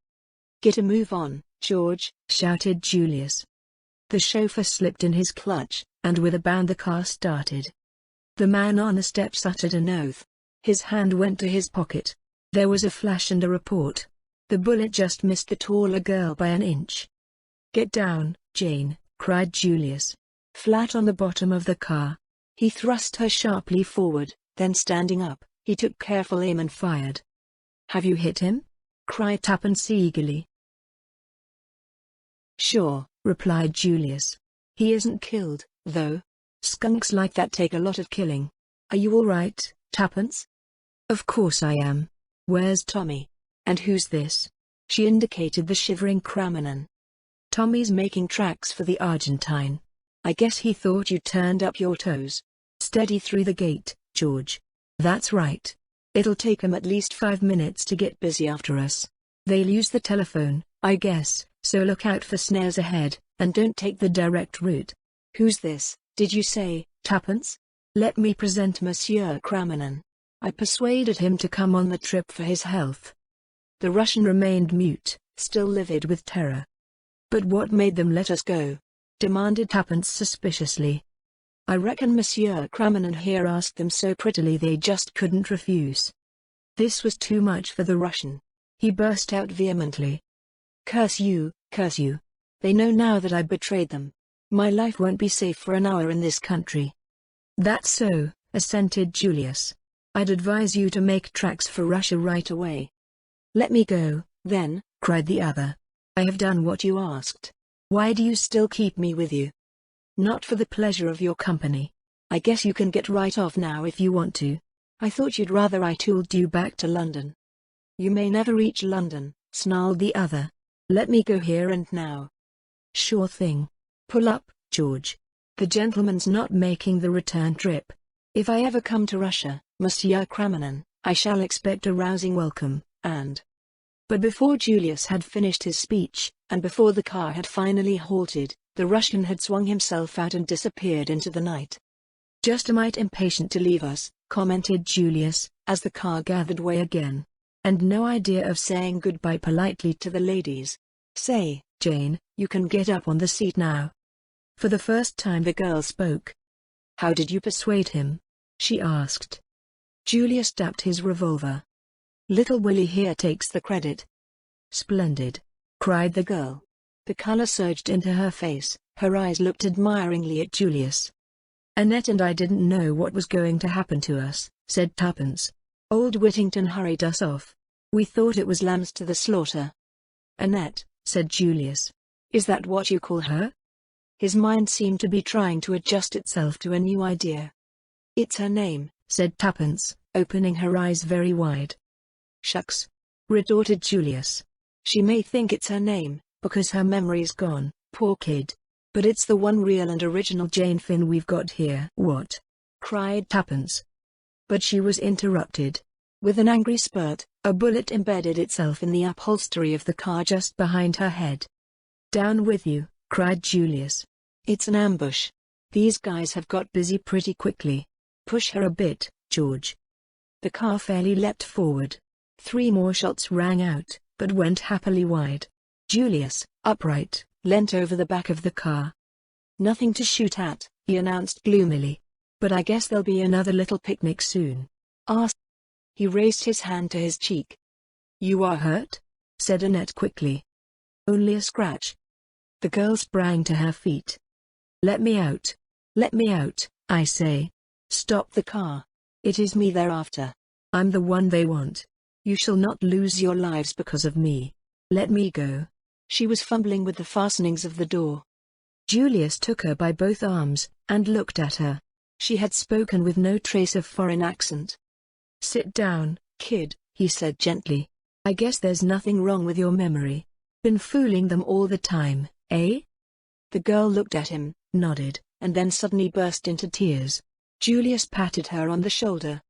"Get a move on, George," shouted Julius. The chauffeur slipped in his clutch, and with a bound the car started. The man on the steps uttered an oath. His hand went to his pocket. There was a flash and a report. The bullet just missed the taller girl by an inch. "Get down, Jane," cried Julius. Flat on the bottom of the car. He thrust her sharply forward, then standing up, he took careful aim and fired. "Have you hit him?" cried Tuppence eagerly. "Sure," replied Julius. "He isn't killed, though. Skunks like that take a lot of killing. Are you all right, Tuppence?" "Of course I am. Where's Tommy? And who's this?" She indicated the shivering Kramanen. "Tommy's making tracks for the Argentine. I guess he thought you turned up your toes. Steady through the gate, George." "That's right. It'll take 'em at least 5 minutes to get busy after us. They'll use the telephone, I guess, so look out for snares ahead, and don't take the direct route." "Who's this, did you say, Tuppence?" "Let me present Monsieur Kramanen. I persuaded him to come on the trip for his health." The Russian remained mute, still livid with terror. "But what made them let us go?" demanded Tuppence suspiciously. "I reckon Monsieur Kramanen here asked them so prettily they just couldn't refuse." This was too much for the Russian. He burst out vehemently. Curse you, curse you. They know now that I betrayed them. My life won't be safe for an hour in this country." "That's so," assented Julius. "I'd advise you to make tracks for Russia right away." "Let me go, then," cried the other. "I have done what you asked. Why do you still keep me with you?" "Not for the pleasure of your company. I guess you can get right off now if you want to. I thought you'd rather I tooled you back to London." "You may never reach London," snarled the other. "Let me go here and now." "Sure thing. Pull up, George. The gentleman's not making the return trip. If I ever come to Russia, Monsieur Kramanen, I shall expect a rousing welcome, and—" But before Julius had finished his speech, and before the car had finally halted, the Russian had swung himself out and disappeared into the night. "Just a mite impatient to leave us," commented Julius, as the car gathered way again. "And no idea of saying goodbye politely to the ladies. Say, Jane, you can get up on the seat now." For the first time the girl spoke. "How did you persuade him?" she asked. Julius tapped his revolver. Little Willie here takes the credit." "Splendid!" cried the girl. The color surged into her face, her eyes looked admiringly at Julius. "Annette and I didn't know what was going to happen to us," said Tuppence. "Old Whittington hurried us off. We thought it was lambs to the slaughter." "Annette," said Julius. "Is that what you call her?" His mind seemed to be trying to adjust itself to a new idea. "It's her name," said Tuppence, opening her eyes very wide. "Shucks," retorted Julius. "She may think it's her name, because her memory's gone, poor kid. But it's the one real and original Jane Finn we've got here." "What?" cried Tuppence. But she was interrupted. With an angry spurt, a bullet embedded itself in the upholstery of the car just behind her head. "Down with you," cried Julius. "It's an ambush. These guys have got busy pretty quickly. Push her a bit, George." The car fairly leapt forward. 3 more shots rang out, but went happily wide. Julius, upright, leant over the back of the car. "Nothing to shoot at," he announced gloomily. "But I guess there'll be another little picnic soon." He raised his hand to his cheek. "You are hurt?" said Annette quickly. "Only a scratch." The girl sprang to her feet. "Let me out. Let me out, I say. Stop the car. It is me they're after. I'm the one they want. You shall not lose your lives because of me. Let me go." She was fumbling with the fastenings of the door. Julius took her by both arms, and looked at her. She had spoken with no trace of foreign accent. "Sit down, kid," he said gently. "I guess there's nothing wrong with your memory. Been fooling them all the time, eh?" The girl looked at him, nodded, and then suddenly burst into tears. Julius patted her on the shoulder.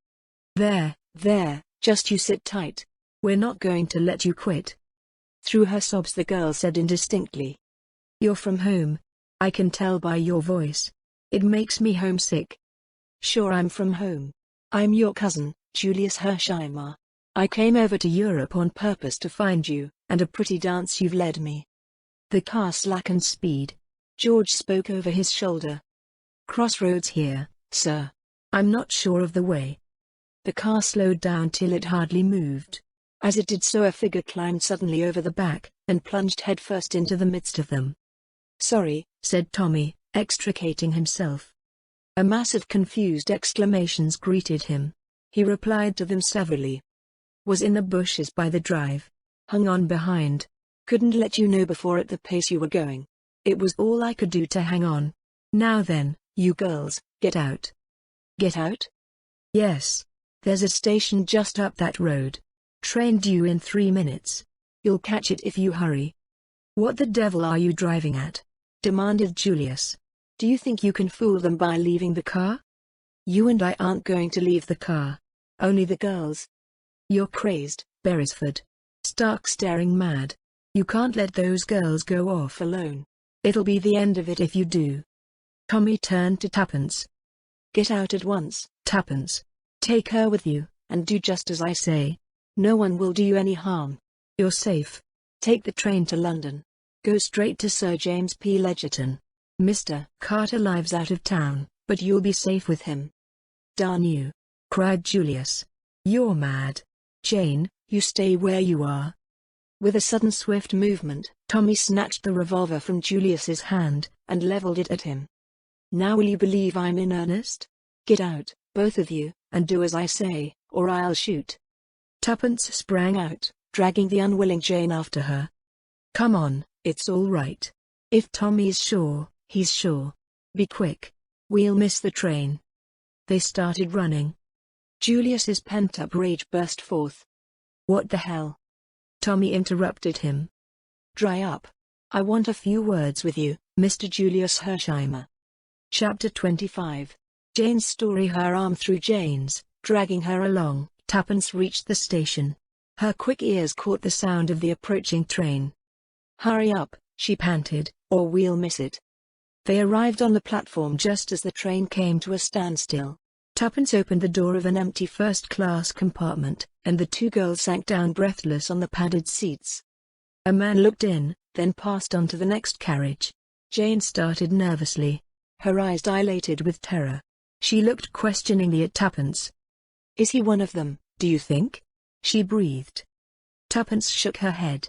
There, just you sit tight. We're not going to let you quit." Through her sobs the girl said indistinctly, "You're from home. I can tell by your voice. It makes me homesick." "Sure I'm from home. I'm your cousin, Julius Hersheimer. I came over to Europe on purpose to find you, and a pretty dance you've led me." The car slackened speed. George spoke over his shoulder. "Crossroads here, sir. I'm not sure of the way." The car slowed down till it hardly moved. As it did so a figure climbed suddenly over the back, and plunged headfirst into the midst of them. "Sorry," said Tommy, extricating himself. A mass of confused exclamations greeted him. He replied to them severally. "Was in the bushes by the drive. Hung on behind. Couldn't let you know before at the pace you were going. It was all I could do to hang on. Now then, you girls, get out." "Get out?" "Yes. There's a station just up that road. Train due in 3 minutes. You'll catch it if you hurry." "What the devil are you driving at?" demanded Julius. "Do you think you can fool them by leaving the car?" "You and I aren't going to leave the car. Only the girls." "You're crazed, Beresford. Stark staring mad. You can't let those girls go off alone. It'll be the end of it if you do." Tommy turned to Tuppence. "Get out at once, Tuppence. Take her with you, and do just as I say. No one will do you any harm. You're safe. Take the train to London. Go straight to Sir James P. Ledgerton. Mr. Carter lives out of town, but you'll be safe with him." "Darn you!" cried Julius. "You're mad. Jane, you stay where you are." With a sudden swift movement, Tommy snatched the revolver from Julius's hand, and leveled it at him. "Now will you believe I'm in earnest? Get out, both of you, and do as I say, or I'll shoot." Tuppence sprang out, dragging the unwilling Jane after her. "Come on, it's all right. If Tommy's sure, he's sure. Be quick. We'll miss the train." They started running. Julius's pent-up rage burst forth. "What the hell?" Tommy interrupted him. "Dry up. I want a few words with you, Mr. Julius Hersheimer." Chapter 25. Jane's story. Her arm through Jane's, dragging her along, Tuppence reached the station. Her quick ears caught the sound of the approaching train. "Hurry up," she panted, "or we'll miss it." They arrived on the platform just as the train came to a standstill. Tuppence opened the door of an empty first-class compartment, and the 2 girls sank down breathless on the padded seats. A man looked in, then passed on to the next carriage. Jane started nervously. Her eyes dilated with terror. She looked questioningly at Tuppence. "Is he one of them, do you think?" she breathed. Tuppence shook her head.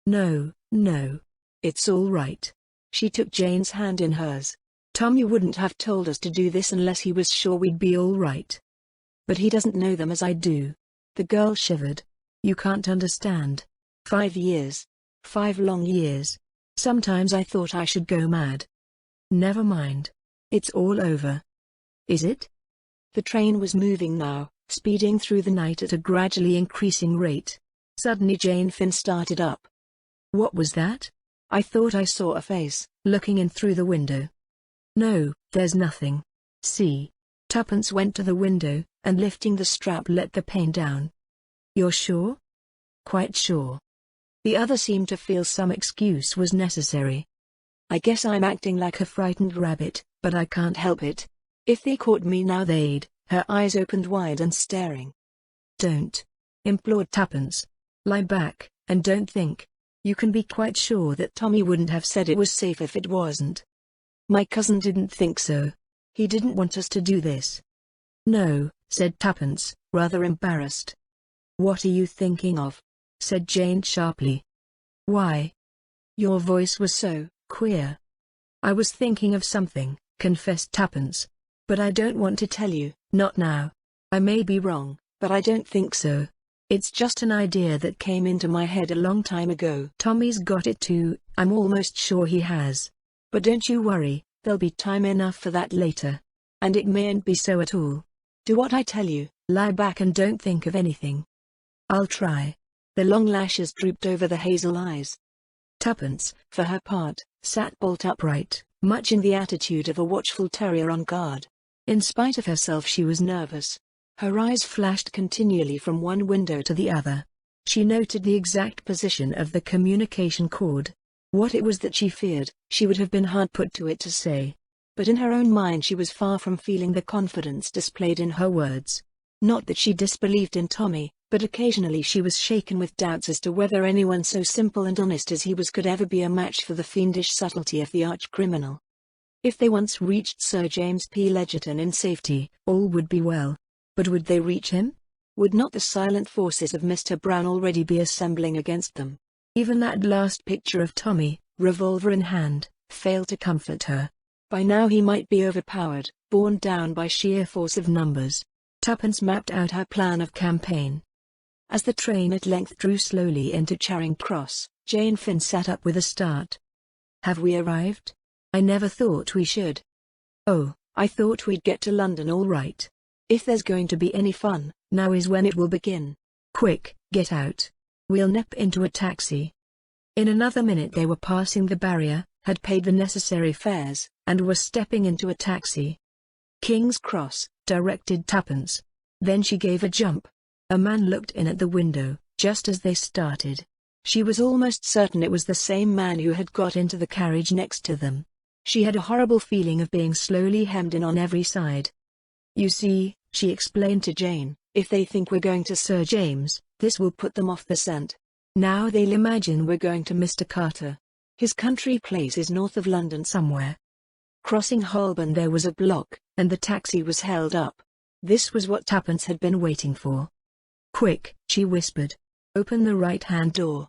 No, no. It's all right. She took Jane's hand in hers. Tommy wouldn't have told us to do this unless he was sure we'd be all right. But he doesn't know them as I do. The girl shivered. You can't understand. 5 years. 5 long years. Sometimes I thought I should go mad. Never mind. It's all over. Is it? The train was moving now, speeding through the night at a gradually increasing rate. Suddenly Jane Finn started up. What was that? I thought I saw a face, looking in through the window. No, there's nothing. See. Tuppence went to the window, and lifting the strap let the pane down. You're sure? Quite sure. The other seemed to feel some excuse was necessary. I guess I'm acting like a frightened rabbit, but I can't help it. If they caught me now they'd. Her eyes opened wide and staring. Don't. Implored Tuppence. Lie back, and don't think. You can be quite sure that Tommy wouldn't have said it was safe if it wasn't. My cousin didn't think so. He didn't want us to do this. No, said Tuppence, rather embarrassed. What are you thinking of? Said Jane sharply. Why? Your voice was so queer. I was thinking of something, confessed Tuppence. But I don't want to tell you, not now. I may be wrong, but I don't think so. It's just an idea that came into my head a long time ago. Tommy's got it too, I'm almost sure he has. But don't you worry, there'll be time enough for that later. And it mayn't be so at all. Do what I tell you, lie back and don't think of anything. I'll try. The long lashes drooped over the hazel eyes. Tuppence, for her part, sat bolt upright, much in the attitude of a watchful terrier on guard. In spite of herself she was nervous. Her eyes flashed continually from one window to the other. She noted the exact position of the communication cord. What it was that she feared, she would have been hard put to it to say. But in her own mind she was far from feeling the confidence displayed in her words. Not that she disbelieved in Tommy, but occasionally she was shaken with doubts as to whether anyone so simple and honest as he was could ever be a match for the fiendish subtlety of the arch-criminal. If they once reached Sir James P. Ledgerton in safety, all would be well. But would they reach him? Would not the silent forces of Mr. Brown already be assembling against them? Even that last picture of Tommy, revolver in hand, failed to comfort her. By now he might be overpowered, borne down by sheer force of numbers. Tuppence mapped out her plan of campaign. As the train at length drew slowly into Charing Cross, Jane Finn sat up with a start. Have we arrived? I never thought we should. Oh, I thought we'd get to London all right. If there's going to be any fun, now is when it will begin. Quick, get out. We'll nip into a taxi. In another minute they were passing the barrier, had paid the necessary fares, and were stepping into a taxi. King's Cross, directed Tuppence. Then she gave a jump. A man looked in at the window, just as they started. She was almost certain it was the same man who had got into the carriage next to them. She had a horrible feeling of being slowly hemmed in on every side. You see, she explained to Jane, if they think we're going to Sir James, this will put them off the scent. Now they'll imagine we're going to Mr. Carter. His country place is north of London somewhere. Crossing Holborn there was a block, and the taxi was held up. This was what Tuppence had been waiting for. Quick, she whispered. Open the right-hand door.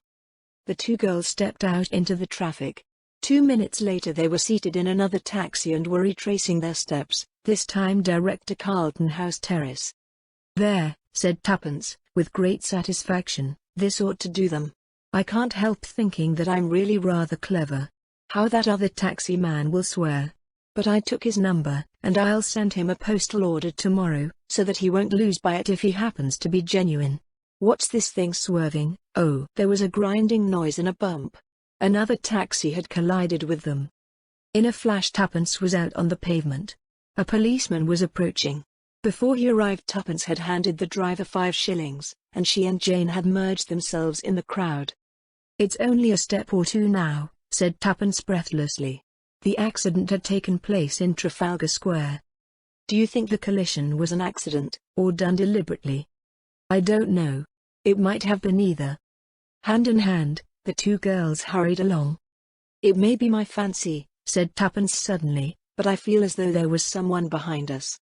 The two girls stepped out into the traffic. 2 minutes later they were seated in another taxi and were retracing their steps, this time direct to Carlton House Terrace. There, said Tuppence, with great satisfaction, this ought to do them. I can't help thinking that I'm really rather clever. How that other taxi man will swear. But I took his number, and I'll send him a postal order tomorrow, so that he won't lose by it if he happens to be genuine. What's this thing swerving? Oh, there was a grinding noise and a bump. Another taxi had collided with them. In a flash Tuppence was out on the pavement. A policeman was approaching. Before he arrived Tuppence had handed the driver 5 shillings, and she and Jane had merged themselves in the crowd. It's only a step or two now, said Tuppence breathlessly. The accident had taken place in Trafalgar Square. Do you think the collision was an accident, or done deliberately? I don't know. It might have been either. Hand in hand, the two girls hurried along. It may be my fancy, said Tuppence suddenly, but I feel as though there was someone behind us.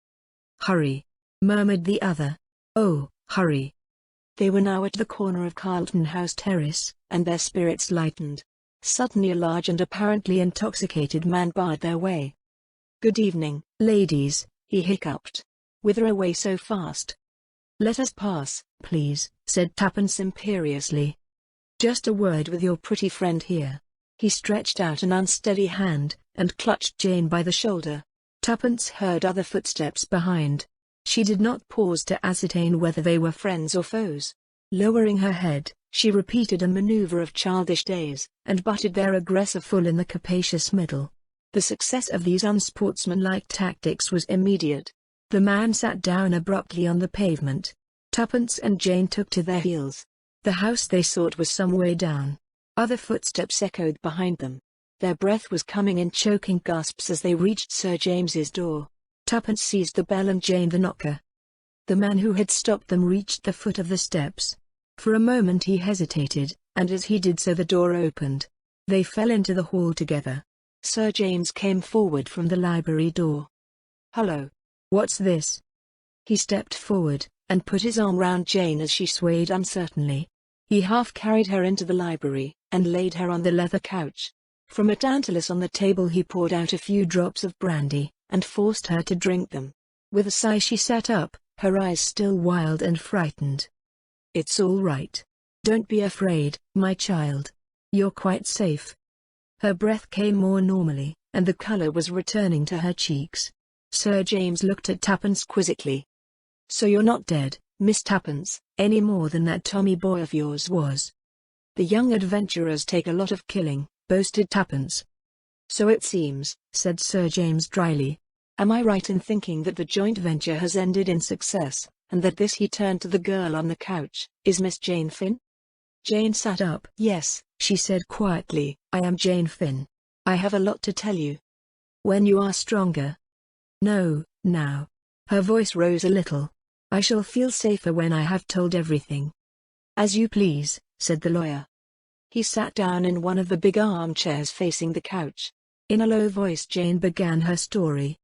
Hurry, murmured the other. Oh, hurry. They were now at the corner of Carlton House Terrace, and their spirits lightened. Suddenly a large and apparently intoxicated man barred their way. "Good evening, ladies," he hiccuped. "Whither away so fast?" "Let us pass, please," said Tuppence imperiously. "Just a word with your pretty friend here." He stretched out an unsteady hand, and clutched Jane by the shoulder. Tuppence heard other footsteps behind. She did not pause to ascertain whether they were friends or foes. Lowering her head, she repeated a maneuver of childish days, and butted their aggressor full in the capacious middle. The success of these unsportsmanlike tactics was immediate. The man sat down abruptly on the pavement. Tuppence and Jane took to their heels. The house they sought was some way down. Other footsteps echoed behind them. Their breath was coming in choking gasps as they reached Sir James's door. Tuppence seized the bell and Jane the knocker. The man who had stopped them reached the foot of the steps. For a moment he hesitated, and as he did so the door opened. They fell into the hall together. Sir James came forward from the library door. "Hello. What's this?" He stepped forward, and put his arm round Jane as she swayed uncertainly. He half carried her into the library, and laid her on the leather couch. From a tantalus on the table he poured out a few drops of brandy, and forced her to drink them. With a sigh she sat up, her eyes still wild and frightened. "It's all right. Don't be afraid, my child. You're quite safe." Her breath came more normally, and the color was returning to her cheeks. Sir James looked at Tuppence quizzically. "So you're not dead, Miss Tuppence, any more than that Tommy boy of yours was?" "The young adventurers take a lot of killing," boasted Tuppence. "So it seems," said Sir James dryly. "Am I right in thinking that the joint venture has ended in success, and that this," he turned to the girl on the couch, "is Miss Jane Finn?" Jane sat up. "Yes," she said quietly, "I am Jane Finn. I have a lot to tell you." "When you are stronger." "No, now." Her voice rose a little. "I shall feel safer when I have told everything." "As you please," said the lawyer. He sat down in one of the big armchairs facing the couch. In a low voice Jane began her story.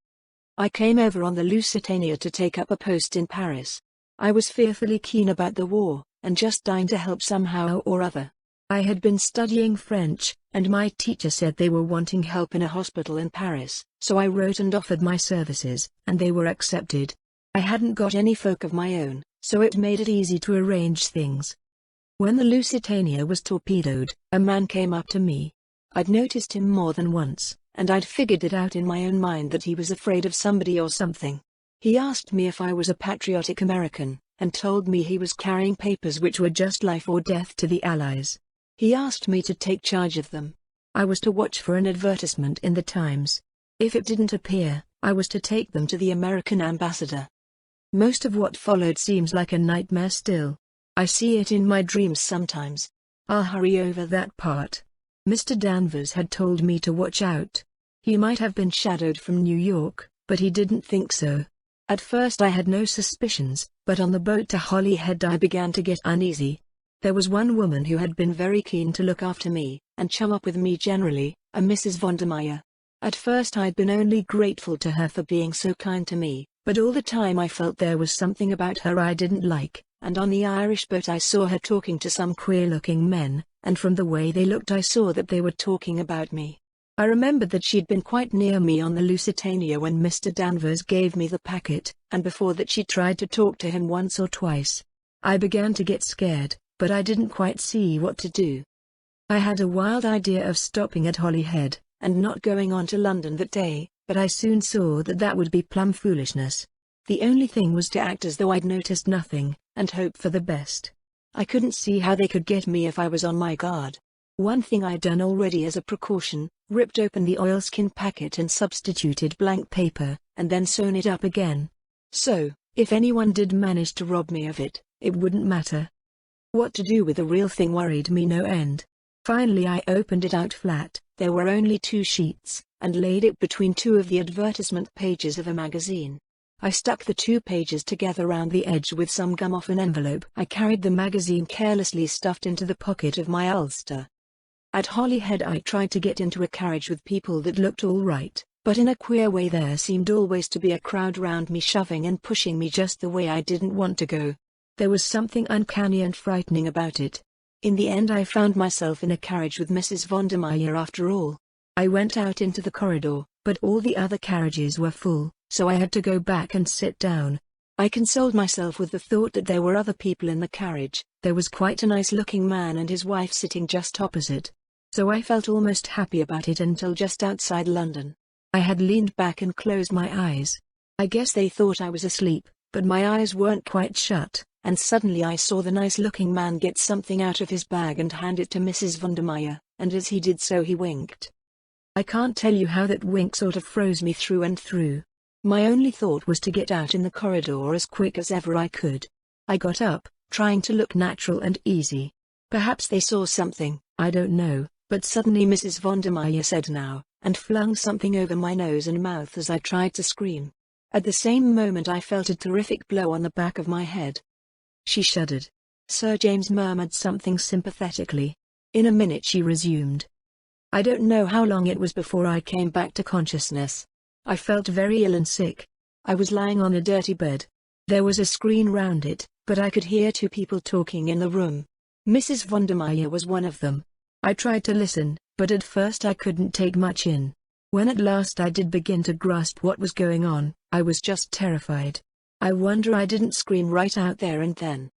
"I came over on the Lusitania to take up a post in Paris. I was fearfully keen about the war, and just dying to help somehow or other. I had been studying French, and my teacher said they were wanting help in a hospital in Paris, so I wrote and offered my services, and they were accepted. I hadn't got any folk of my own, so it made it easy to arrange things. When the Lusitania was torpedoed, a man came up to me. I'd noticed him more than once, and I'd figured it out in my own mind that he was afraid of somebody or something. He asked me if I was a patriotic American, and told me he was carrying papers which were just life or death to the Allies. He asked me to take charge of them. I was to watch for an advertisement in the Times. If it didn't appear, I was to take them to the American ambassador. Most of what followed seems like a nightmare still. I see it in my dreams sometimes. I'll hurry over that part. Mr. Danvers had told me to watch out. He might have been shadowed from New York, but he didn't think so. At first I had no suspicions, but on the boat to Holyhead I began to get uneasy. There was one woman who had been very keen to look after me, and chum up with me generally, a Mrs. Vondermeyer. At first I'd been only grateful to her for being so kind to me, but all the time I felt there was something about her I didn't like, and on the Irish boat I saw her talking to some queer-looking men, and from the way they looked I saw that they were talking about me. I remembered that she'd been quite near me on the Lusitania when Mr. Danvers gave me the packet, and before that she tried to talk to him once or twice. I began to get scared, but I didn't quite see what to do. I had a wild idea of stopping at Holyhead, and not going on to London that day, but I soon saw that that would be plumb foolishness. The only thing was to act as though I'd noticed nothing, and hope for the best. I couldn't see how they could get me if I was on my guard. One thing I'd done already as a precaution, ripped open the oilskin packet and substituted blank paper, and then sewn it up again. So, if anyone did manage to rob me of it, it wouldn't matter. What to do with the real thing worried me no end. Finally I opened it out flat, there were only 2 sheets, and laid it between 2 of the advertisement pages of a magazine. I stuck the 2 pages together round the edge with some gum off an envelope. I carried the magazine carelessly stuffed into the pocket of my ulster. At Holyhead I tried to get into a carriage with people that looked all right, but in a queer way there seemed always to be a crowd round me shoving and pushing me just the way I didn't want to go. There was something uncanny and frightening about it. In the end I found myself in a carriage with Mrs. Vondermeyer after all. I went out into the corridor, but all the other carriages were full, so I had to go back and sit down. I consoled myself with the thought that there were other people in the carriage. There was quite a nice-looking man and his wife sitting just opposite. So I felt almost happy about it until just outside London. I had leaned back and closed my eyes. I guess they thought I was asleep, but my eyes weren't quite shut, and suddenly I saw the nice-looking man get something out of his bag and hand it to Mrs. Vondermeyer, and as he did so he winked. I can't tell you how that wink sort of froze me through and through. My only thought was to get out in the corridor as quick as ever I could. I got up, trying to look natural and easy. Perhaps they saw something, I don't know, but suddenly Mrs. Vondermeyer said now, and flung something over my nose and mouth as I tried to scream. At the same moment I felt a terrific blow on the back of my head. She shuddered. Sir James murmured something sympathetically. In a minute she resumed. I don't know how long it was before I came back to consciousness. I felt very ill and sick. I was lying on a dirty bed. There was a screen round it, but I could hear two people talking in the room. Mrs. Vondermeyer was one of them. I tried to listen, but at first I couldn't take much in. When at last I did begin to grasp what was going on, I was just terrified. I wonder I didn't scream right out there and then.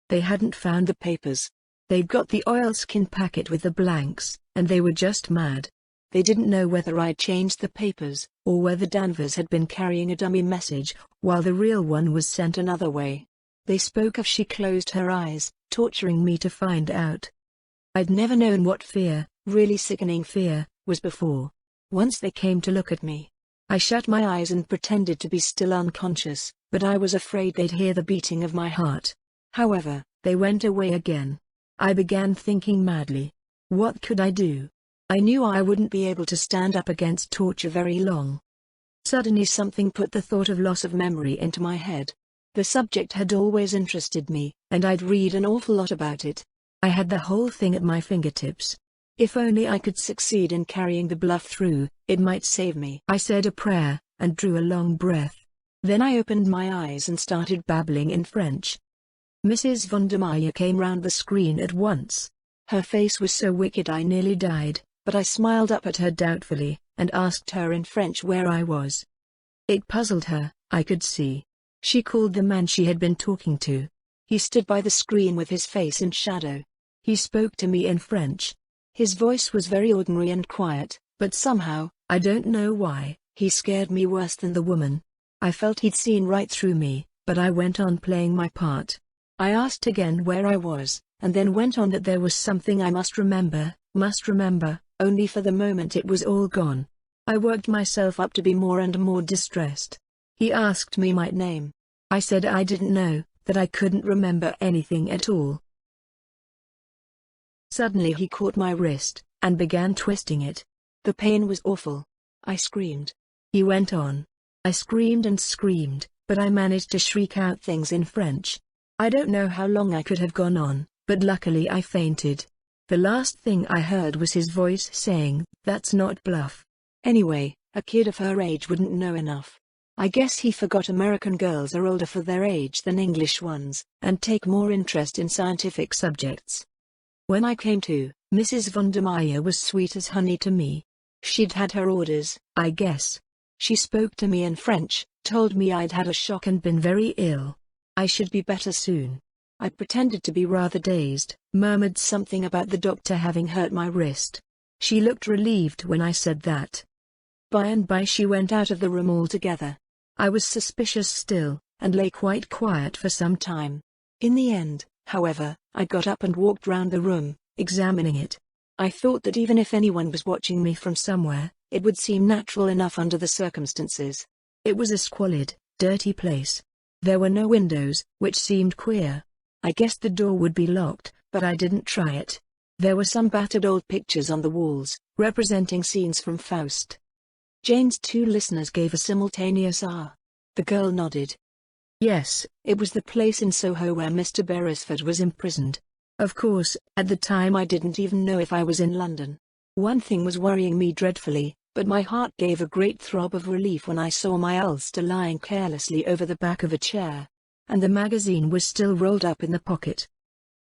They hadn't found the papers. They'd got the oilskin packet with the blanks, and they were just mad. They didn't know whether I'd changed the papers, or whether Danvers had been carrying a dummy message, while the real one was sent another way. They spoke of she closed her eyes, torturing me to find out. I'd never known what fear, really sickening fear, was before. Once they came to look at me. I shut my eyes and pretended to be still unconscious, but I was afraid they'd hear the beating of my heart. However, they went away again. I began thinking madly. What could I do? I knew I wouldn't be able to stand up against torture very long. Suddenly something put the thought of loss of memory into my head. The subject had always interested me, and I'd read an awful lot about it. I had the whole thing at my fingertips. If only I could succeed in carrying the bluff through, it might save me. I said a prayer, and drew a long breath. Then I opened my eyes and started babbling in French. Mrs. Vondermeyer came round the screen at once. Her face was so wicked I nearly died. But I smiled up at her doubtfully, and asked her in French where I was. It puzzled her, I could see. She called the man she had been talking to. He stood by the screen with his face in shadow. He spoke to me in French. His voice was very ordinary and quiet, but somehow, I don't know why, he scared me worse than the woman. I felt he'd seen right through me, but I went on playing my part. I asked again where I was, and then went on that there was something I must remember, only for the moment it was all gone. I worked myself up to be more and more distressed. He asked me my name. I said I didn't know, that I couldn't remember anything at all. Suddenly he caught my wrist, and began twisting it. The pain was awful. I screamed. He went on. I screamed and screamed, but I managed to shriek out things in French. I don't know how long I could have gone on, but luckily I fainted. The last thing I heard was his voice saying, "That's not bluff." Anyway, a kid of her age wouldn't know enough. I guess he forgot American girls are older for their age than English ones, and take more interest in scientific subjects. When I came to, Mrs. Vondermeyer was sweet as honey to me. She'd had her orders, I guess. She spoke to me in French, told me I'd had a shock and been very ill. I should be better soon. I pretended to be rather dazed, murmured something about the doctor having hurt my wrist. She looked relieved when I said that. By and by she went out of the room altogether. I was suspicious still, and lay quite quiet for some time. In the end, however, I got up and walked round the room, examining it. I thought that even if anyone was watching me from somewhere, it would seem natural enough under the circumstances. It was a squalid, dirty place. There were no windows, which seemed queer. I guessed the door would be locked, but I didn't try it. There were some battered old pictures on the walls, representing scenes from Faust. Jane's two listeners gave a simultaneous ah. The girl nodded. Yes, it was the place in Soho where Mr. Beresford was imprisoned. Of course, at the time I didn't even know if I was in London. One thing was worrying me dreadfully, but my heart gave a great throb of relief when I saw my ulster lying carelessly over the back of a chair. and the magazine was still rolled up in the pocket.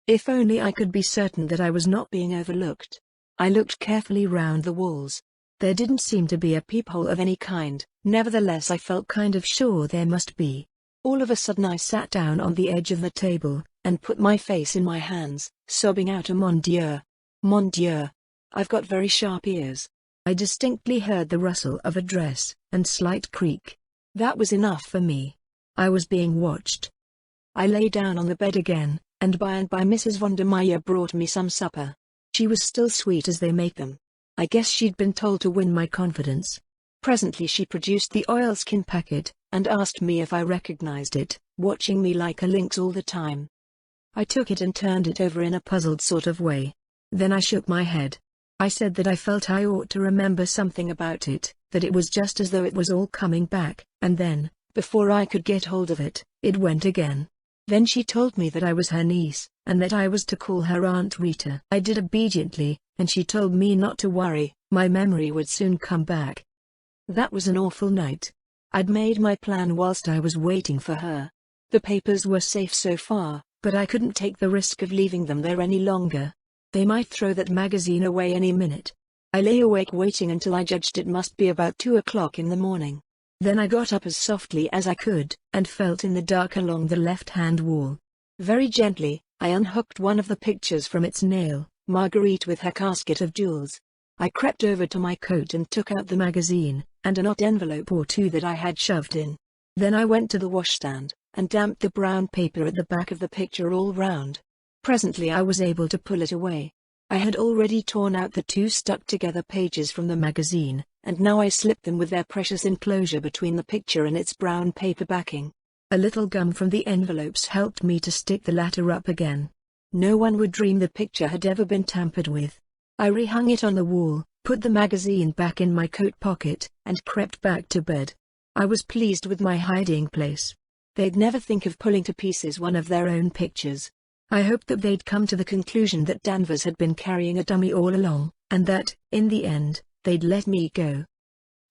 If only I could be certain that I was not being overlooked. I looked carefully round the walls. There didn't seem to be a peephole of any kind, nevertheless I felt kind of sure there must be. All of a sudden I sat down on the edge of the table, and put my face in my hands, sobbing out a mon Dieu. Mon Dieu. I've got very sharp ears. I distinctly heard the rustle of a dress, and slight creak. That was enough for me. I was being watched. I lay down on the bed again, and by Mrs. von der Meyer brought me some supper. She was still sweet as they make them. I guess she'd been told to win my confidence. Presently she produced the oilskin packet, and asked me if I recognized it, watching me like a lynx all the time. I took it and turned it over in a puzzled sort of way. Then I shook my head. I said that I felt I ought to remember something about it, that it was just as though it was all coming back, and then, before I could get hold of it, it went again. Then she told me that I was her niece, and that I was to call her Aunt Rita. I did obediently, and she told me not to worry, my memory would soon come back. That was an awful night. I'd made my plan whilst I was waiting for her. The papers were safe so far, but I couldn't take the risk of leaving them there any longer. They might throw that magazine away any minute. I lay awake waiting until I judged it must be about 2 o'clock in the morning. Then I got up as softly as I could, and felt in the dark along the left-hand wall. Very gently, I unhooked one of the pictures from its nail, Marguerite with her casket of jewels. I crept over to my coat and took out the magazine, and an odd envelope or two that I had shoved in. Then I went to the washstand, and damped the brown paper at the back of the picture all round. Presently I was able to pull it away. I had already torn out the 2 stuck-together pages from the magazine, and now I slipped them with their precious enclosure between the picture and its brown paper backing. A little gum from the envelopes helped me to stick the latter up again. No one would dream the picture had ever been tampered with. I rehung it on the wall, put the magazine back in my coat pocket, and crept back to bed. I was pleased with my hiding place. They'd never think of pulling to pieces one of their own pictures. I hoped that they'd come to the conclusion that Danvers had been carrying a dummy all along, and that, in the end, they'd let me go.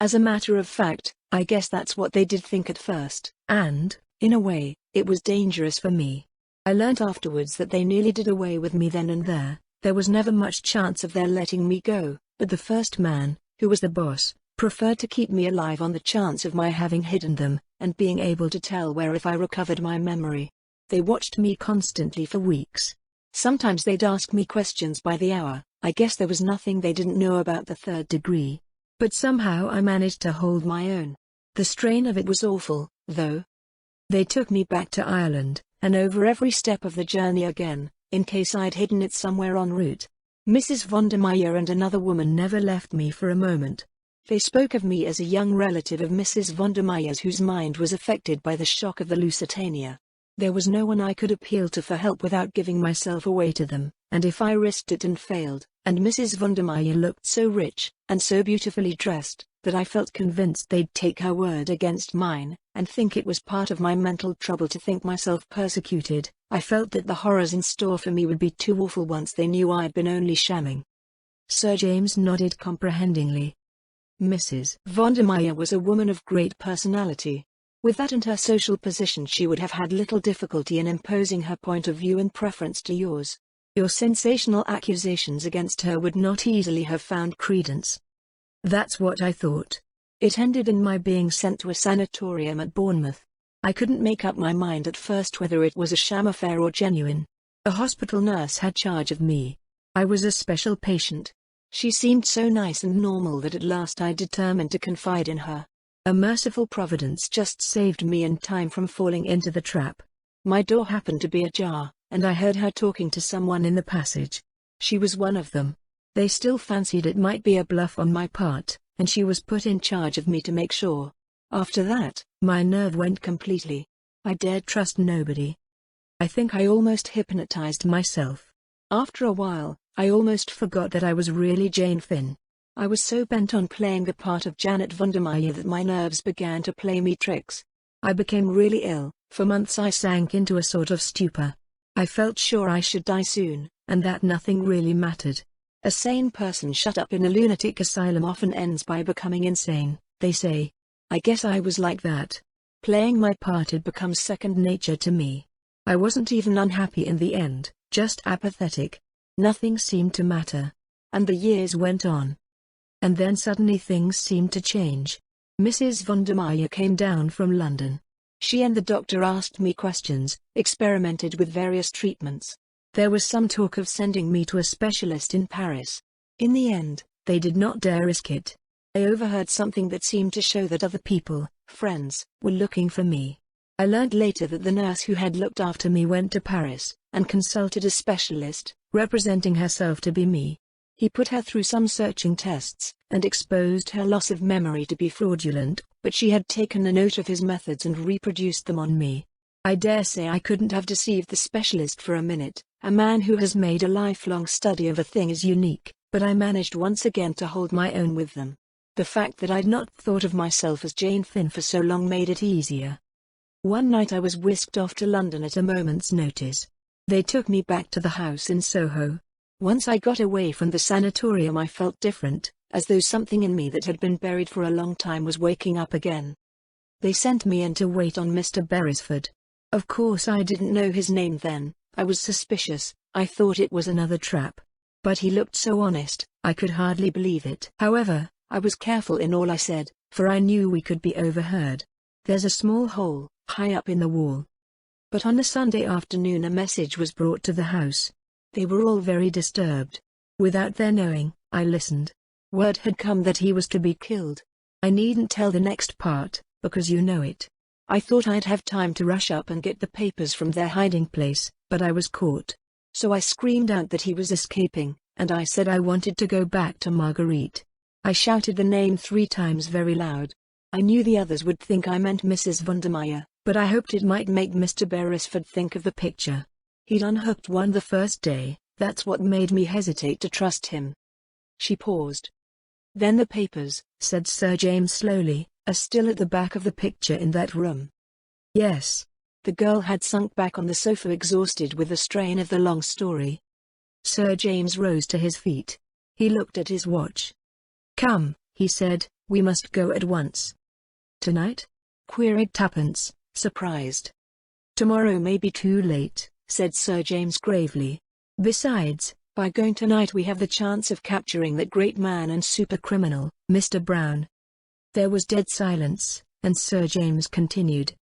As a matter of fact, I guess that's what they did think at first, and, in a way, it was dangerous for me. I learnt afterwards that they nearly did away with me then and there. There was never much chance of their letting me go, but the first man, who was the boss, preferred to keep me alive on the chance of my having hidden them, and being able to tell where if I recovered my memory. They watched me constantly for weeks. Sometimes they'd ask me questions by the hour. I guess there was nothing they didn't know about the 3rd degree. But somehow I managed to hold my own. The strain of it was awful, though. They took me back to Ireland, and over every step of the journey again, in case I'd hidden it somewhere en route. Mrs. von der Meyer and another woman never left me for a moment. They spoke of me as a young relative of Mrs. von der Meyer's whose mind was affected by the shock of the Lusitania. There was no one I could appeal to for help without giving myself away to them, and if I risked it and failed, and Mrs. von der Meyer looked so rich, and so beautifully dressed, that I felt convinced they'd take her word against mine, and think it was part of my mental trouble to think myself persecuted. I felt that the horrors in store for me would be too awful once they knew I'd been only shamming. Sir James nodded comprehendingly. Mrs. von der Meyer was a woman of great personality. With that and her social position she would have had little difficulty in imposing her point of view in preference to yours. Your sensational accusations against her would not easily have found credence. That's what I thought. It ended in my being sent to a sanatorium at Bournemouth. I couldn't make up my mind at first whether it was a sham affair or genuine. A hospital nurse had charge of me. I was a special patient. She seemed so nice and normal that at last I determined to confide in her. A merciful providence just saved me in time from falling into the trap. My door happened to be ajar, and I heard her talking to someone in the passage. She was one of them. They still fancied it might be a bluff on my part, and she was put in charge of me to make sure. After that, my nerve went completely. I dared trust nobody. I think I almost hypnotized myself. After a while, I almost forgot that I was really Jane Finn. I was so bent on playing the part of Janet von der Meyer that my nerves began to play me tricks. I became really ill. For months I sank into a sort of stupor. I felt sure I should die soon, and that nothing really mattered. A sane person shut up in a lunatic asylum often ends by becoming insane, they say. I guess I was like that. Playing my part had become second nature to me. I wasn't even unhappy in the end, just apathetic. Nothing seemed to matter. And the years went on. And then suddenly things seemed to change. Mrs. von der Meyer came down from London. She and the doctor asked me questions, experimented with various treatments. There was some talk of sending me to a specialist in Paris. In the end, they did not dare risk it. I overheard something that seemed to show that other people, friends, were looking for me. I learned later that the nurse who had looked after me went to Paris, and consulted a specialist, representing herself to be me. He put her through some searching tests, and exposed her loss of memory to be fraudulent, but she had taken a note of his methods and reproduced them on me. I dare say I couldn't have deceived the specialist for a minute. A man who has made a lifelong study of a thing is unique, but I managed once again to hold my own with them. The fact that I'd not thought of myself as Jane Finn for so long made it easier. One night I was whisked off to London at a moment's notice. They took me back to the house in Soho. Once I got away from the sanatorium I felt different, as though something in me that had been buried for a long time was waking up again. They sent me in to wait on Mr. Beresford. Of course I didn't know his name then. I was suspicious. I thought it was another trap. But he looked so honest, I could hardly believe it. However, I was careful in all I said, for I knew we could be overheard. There's a small hole, high up in the wall. But on a Sunday afternoon a message was brought to the house. They were all very disturbed. Without their knowing, I listened. Word had come that he was to be killed. I needn't tell the next part, because you know it. I thought I'd have time to rush up and get the papers from their hiding place, but I was caught. So I screamed out that he was escaping, and I said I wanted to go back to Marguerite. I shouted the name 3 times very loud. I knew the others would think I meant Mrs. von der Meyer, but I hoped it might make Mr. Beresford think of the picture. He'd unhooked one the first day. That's what made me hesitate to trust him. She paused. Then the papers, said Sir James slowly, are still at the back of the picture in that room. Yes. The girl had sunk back on the sofa exhausted with the strain of the long story. Sir James rose to his feet. He looked at his watch. Come, he said, we must go at once. Tonight? Queried Tuppence, surprised. Tomorrow may be too late, said Sir James gravely. Besides, by going tonight we have the chance of capturing that great man and super-criminal, Mr. Brown. There was dead silence, and Sir James continued.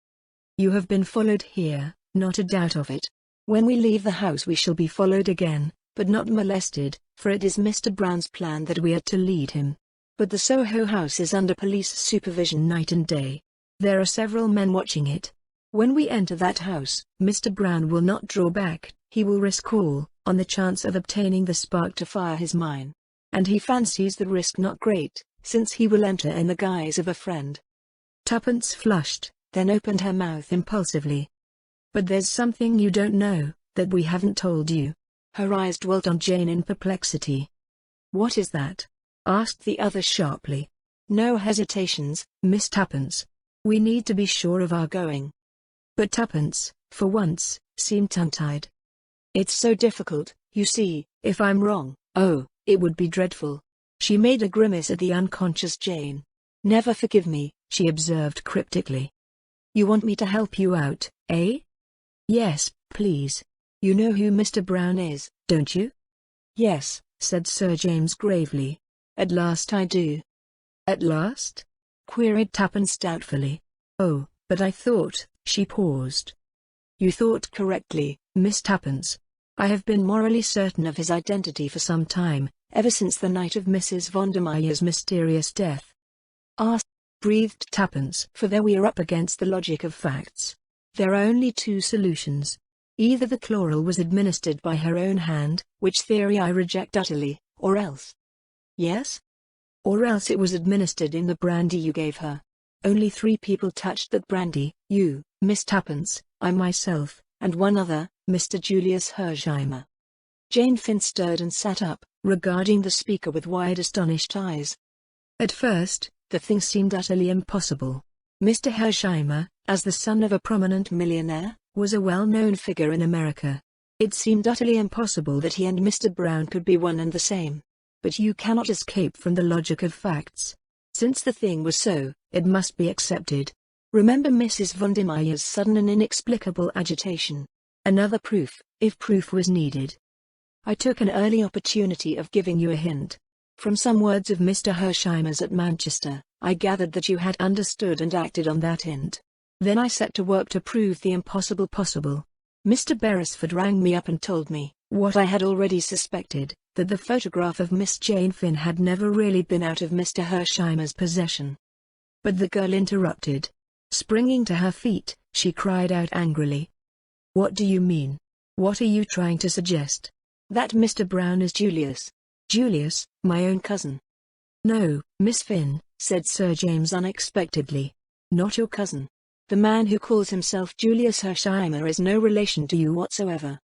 You have been followed here, not a doubt of it. When we leave the house we shall be followed again, but not molested, for it is Mr. Brown's plan that we are to lead him. But the Soho house is under police supervision night and day. There are several men watching it. When we enter that house, Mr. Brown will not draw back, he will risk all, on the chance of obtaining the spark to fire his mine. And he fancies the risk not great, since he will enter in the guise of a friend. Tuppence flushed, then opened her mouth impulsively. But there's something you don't know, that we haven't told you. Her eyes dwelt on Jane in perplexity. What is that? Asked the other sharply. No hesitations, Miss Tuppence. We need to be sure of our going. But Tuppence, for once, seemed tongue-tied. It's so difficult, you see, if I'm wrong. Oh, it would be dreadful. She made a grimace at the unconscious Jane. Never forgive me, she observed cryptically. You want me to help you out, eh? Yes, please. You know who Mr. Brown is, don't you? Yes, said Sir James gravely. At last I do. At last? Queried Tuppence doubtfully. Oh, but I thought, she paused. You thought correctly, Miss Tuppence. I have been morally certain of his identity for some time, ever since the night of Mrs. von der Meyer's mysterious death. Ah, breathed Tuppence, for there we are up against the logic of facts. There are only 2 solutions. Either the chloral was administered by her own hand, which theory I reject utterly, or else. Yes? Or else it was administered in the brandy you gave her. Only 3 people touched that brandy, you, Miss Tuppence, I myself, and one other, Mr. Julius Hersheimer. Jane Finn stirred and sat up, regarding the speaker with wide astonished eyes. At first, the thing seemed utterly impossible. Mr. Hersheimer, as the son of a prominent millionaire, was a well-known figure in America. It seemed utterly impossible that he and Mr. Brown could be one and the same. But you cannot escape from the logic of facts. Since the thing was so, it must be accepted. Remember Mrs. Vondermeyer's sudden and inexplicable agitation. Another proof, if proof was needed. I took an early opportunity of giving you a hint. From some words of Mr. Hersheimer's at Manchester, I gathered that you had understood and acted on that hint. Then I set to work to prove the impossible possible. Mr. Beresford rang me up and told me, what I had already suspected, that the photograph of Miss Jane Finn had never really been out of Mr. Hersheimer's possession. But the girl interrupted. Springing to her feet, she cried out angrily. What do you mean? What are you trying to suggest? That Mr. Brown is Julius. Julius, my own cousin. No, Miss Finn, said Sir James unexpectedly. Not your cousin. The man who calls himself Julius Hersheimer is no relation to you whatsoever.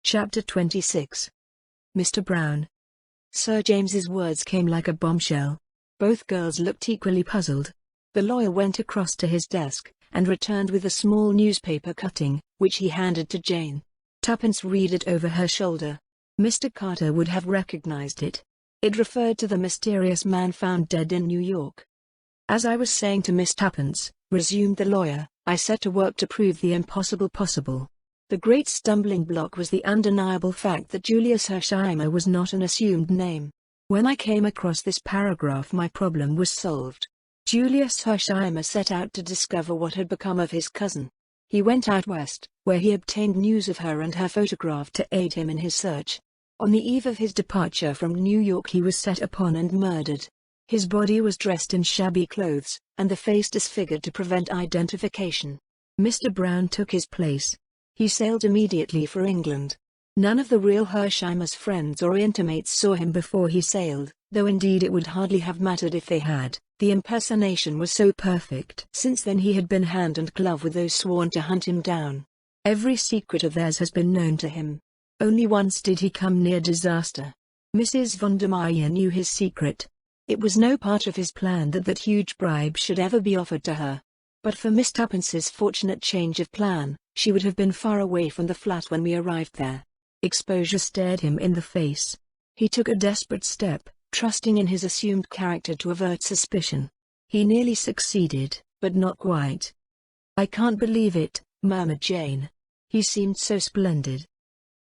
Chapter 26. Mr. Brown. Sir James's words came like a bombshell. Both girls looked equally puzzled. The lawyer went across to his desk, and returned with a small newspaper cutting, which he handed to Jane. Tuppence read it over her shoulder. Mr. Carter would have recognized it. It referred to the mysterious man found dead in New York. As I was saying to Miss Tuppence, resumed the lawyer, I set to work to prove the impossible possible. The great stumbling block was the undeniable fact that Julius Hersheimer was not an assumed name. When I came across this paragraph, my problem was solved. Julius Hersheimer set out to discover what had become of his cousin. He went out west, where he obtained news of her and her photograph to aid him in his search. On the eve of his departure from New York he was set upon and murdered. His body was dressed in shabby clothes, and the face disfigured to prevent identification. Mr. Brown took his place. He sailed immediately for England. None of the real Hersheimer's friends or intimates saw him before he sailed, though indeed it would hardly have mattered if they had. The impersonation was so perfect. Since then he had been hand and glove with those sworn to hunt him down. Every secret of theirs has been known to him. Only once did he come near disaster. Mrs. Vondermeyer knew his secret. It was no part of his plan that that huge bribe should ever be offered to her. But for Miss Tuppence's fortunate change of plan, she would have been far away from the flat when we arrived there. Exposure stared him in the face. He took a desperate step, trusting in his assumed character to avert suspicion. He nearly succeeded, but not quite. I can't believe it, murmured Jane. He seemed so splendid.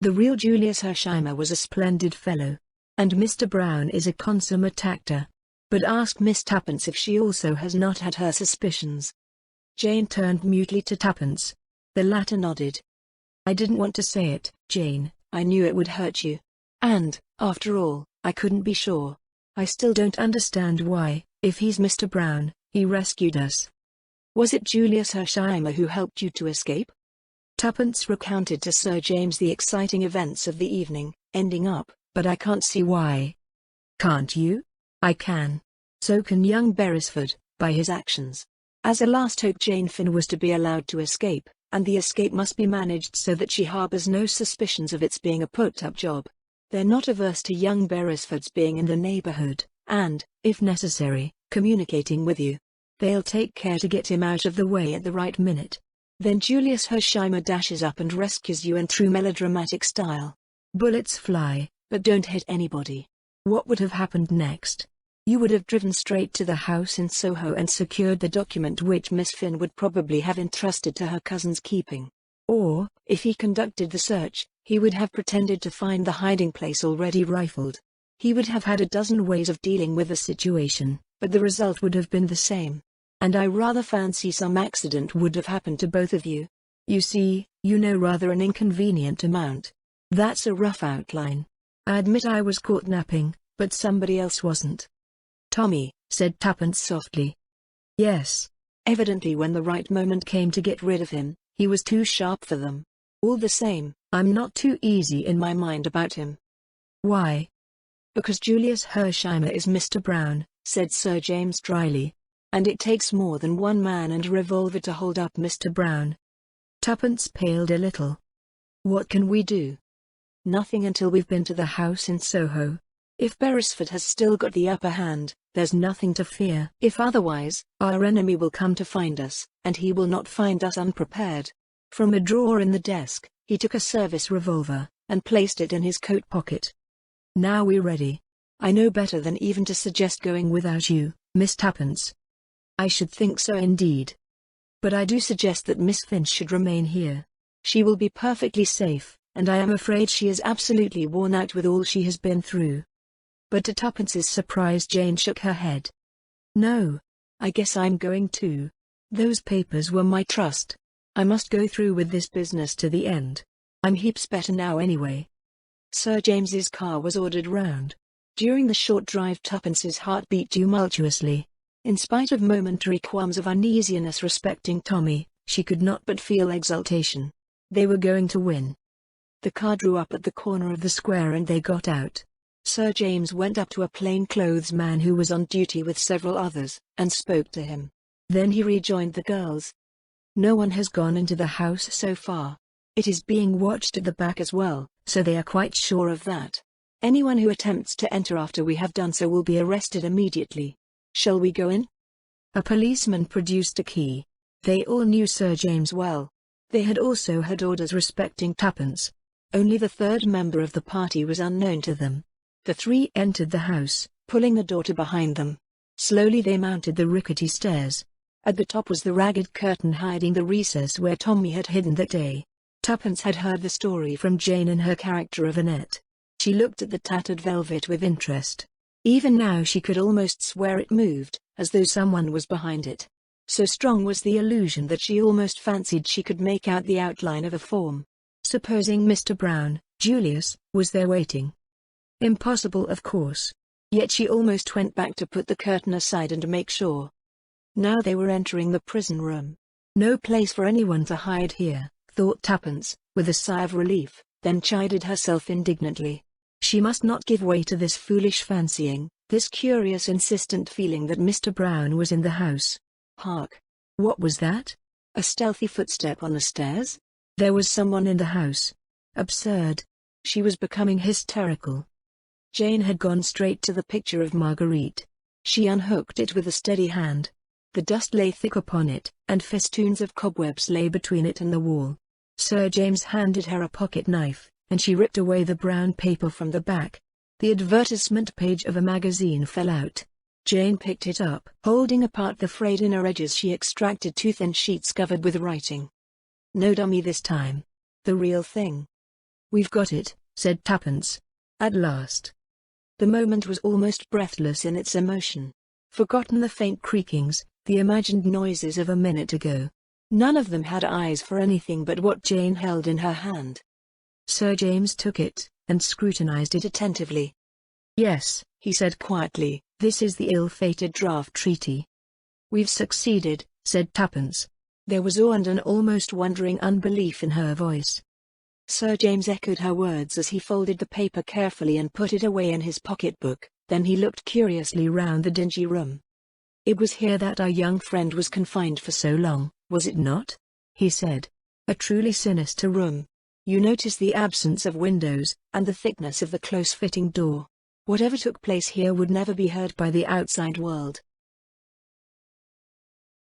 The real Julius Hersheimer was a splendid fellow. And Mr. Brown is a consummate actor. But ask Miss Tuppence if she also has not had her suspicions. Jane turned mutely to Tuppence. The latter nodded. I didn't want to say it, Jane, I knew it would hurt you. And, after all, I couldn't be sure. I still don't understand why, if he's Mr. Brown, he rescued us. Was it Julius Hersheimer who helped you to escape? Tuppence recounted to Sir James the exciting events of the evening, ending up, but I can't see why. Can't you? I can. So can young Beresford, by his actions. As a last hope Jane Finn was to be allowed to escape, and the escape must be managed so that she harbors no suspicions of its being a put-up job. They're not averse to young Beresford's being in the neighborhood, and, if necessary, communicating with you. They'll take care to get him out of the way at the right minute. Then Julius Hersheimer dashes up and rescues you in true melodramatic style. Bullets fly, but don't hit anybody. What would have happened next? You would have driven straight to the house in Soho and secured the document which Miss Finn would probably have entrusted to her cousin's keeping. Or, if he conducted the search, he would have pretended to find the hiding place already rifled. He would have had a dozen ways of dealing with the situation, but the result would have been the same. And I rather fancy some accident would have happened to both of you. You see, you know rather an inconvenient amount. That's a rough outline. I admit I was caught napping, but somebody else wasn't. Tommy, said Tuppence softly. Yes. Evidently when the right moment came to get rid of him, he was too sharp for them. All the same, I'm not too easy in my mind about him. Why? Because Julius Hersheimer is Mr. Brown, said Sir James dryly. And it takes more than one man and a revolver to hold up Mr. Brown. Tuppence paled a little. What can we do? Nothing until we've been to the house in Soho. If Beresford has still got the upper hand, there's nothing to fear. If otherwise, our enemy will come to find us, and he will not find us unprepared. From a drawer in the desk, he took a service revolver, and placed it in his coat pocket. Now we're ready. I know better than even to suggest going without you, Miss Tuppence. I should think so indeed. But I do suggest that Miss Finch should remain here. She will be perfectly safe, and I am afraid she is absolutely worn out with all she has been through." But to Tuppence's surprise, Jane shook her head. "No. I guess I'm going too. Those papers were my trust. I must go through with this business to the end. I'm heaps better now anyway." Sir James's car was ordered round. During the short drive, Tuppence's heart beat tumultuously. In spite of momentary qualms of uneasiness respecting Tommy, she could not but feel exultation. They were going to win. The car drew up at the corner of the square and they got out. Sir James went up to a plainclothes man who was on duty with several others, and spoke to him. Then he rejoined the girls. "No one has gone into the house so far. It is being watched at the back as well, so they are quite sure of that. Anyone who attempts to enter after we have done so will be arrested immediately. Shall we go in?" A policeman produced a key. They all knew Sir James well. They had also had orders respecting Tuppence. Only the third member of the party was unknown to them. The three entered the house, pulling the door to behind them. Slowly they mounted the rickety stairs. At the top was the ragged curtain hiding the recess where Tommy had hidden that day. Tuppence had heard the story from Jane in her character of Annette. She looked at the tattered velvet with interest. Even now she could almost swear it moved, as though someone was behind it. So strong was the illusion that she almost fancied she could make out the outline of a form. Supposing Mr. Brown, Julius, was there waiting? Impossible, of course. Yet she almost went back to put the curtain aside and make sure. Now they were entering the prison room. No place for anyone to hide here, thought Tuppence, with a sigh of relief, then chided herself indignantly. She must not give way to this foolish fancying, this curious insistent feeling that Mr. Brown was in the house. Hark! What was that? A stealthy footstep on the stairs? There was someone in the house. Absurd. She was becoming hysterical. Jane had gone straight to the picture of Marguerite. She unhooked it with a steady hand. The dust lay thick upon it, and festoons of cobwebs lay between it and the wall. Sir James handed her a pocket knife, and she ripped away the brown paper from the back. The advertisement page of a magazine fell out. Jane picked it up. Holding apart the frayed inner edges, she extracted two thin sheets covered with writing. "No dummy this time. The real thing." "We've got it," said Tuppence. "At last." The moment was almost breathless in its emotion. Forgotten the faint creakings, the imagined noises of a minute ago. None of them had eyes for anything but what Jane held in her hand. Sir James took it, and scrutinized it attentively. "Yes," he said quietly, "this is the ill-fated draft treaty." "We've succeeded," said Tuppence. There was awe and an almost wondering unbelief in her voice. Sir James echoed her words as he folded the paper carefully and put it away in his pocketbook. Then he looked curiously round the dingy room. "It was here that our young friend was confined for so long, was it not?" he said. "A truly sinister room. You notice the absence of windows, and the thickness of the close-fitting door. Whatever took place here would never be heard by the outside world."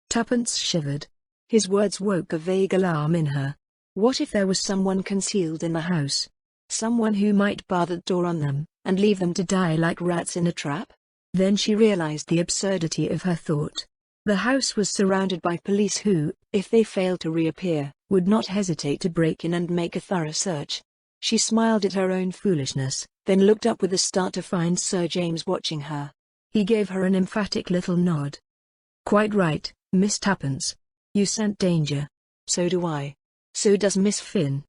Tuppence shivered. His words woke a vague alarm in her. What if there was someone concealed in the house? Someone who might bar the door on them, and leave them to die like rats in a trap? Then she realized the absurdity of her thought. The house was surrounded by police who, if they failed to reappear, would not hesitate to break in and make a thorough search. She smiled at her own foolishness, then looked up with a start to find Sir James watching her. He gave her an emphatic little nod. "Quite right, Miss Tuppence. You scent danger. So do I. So does Miss Finn."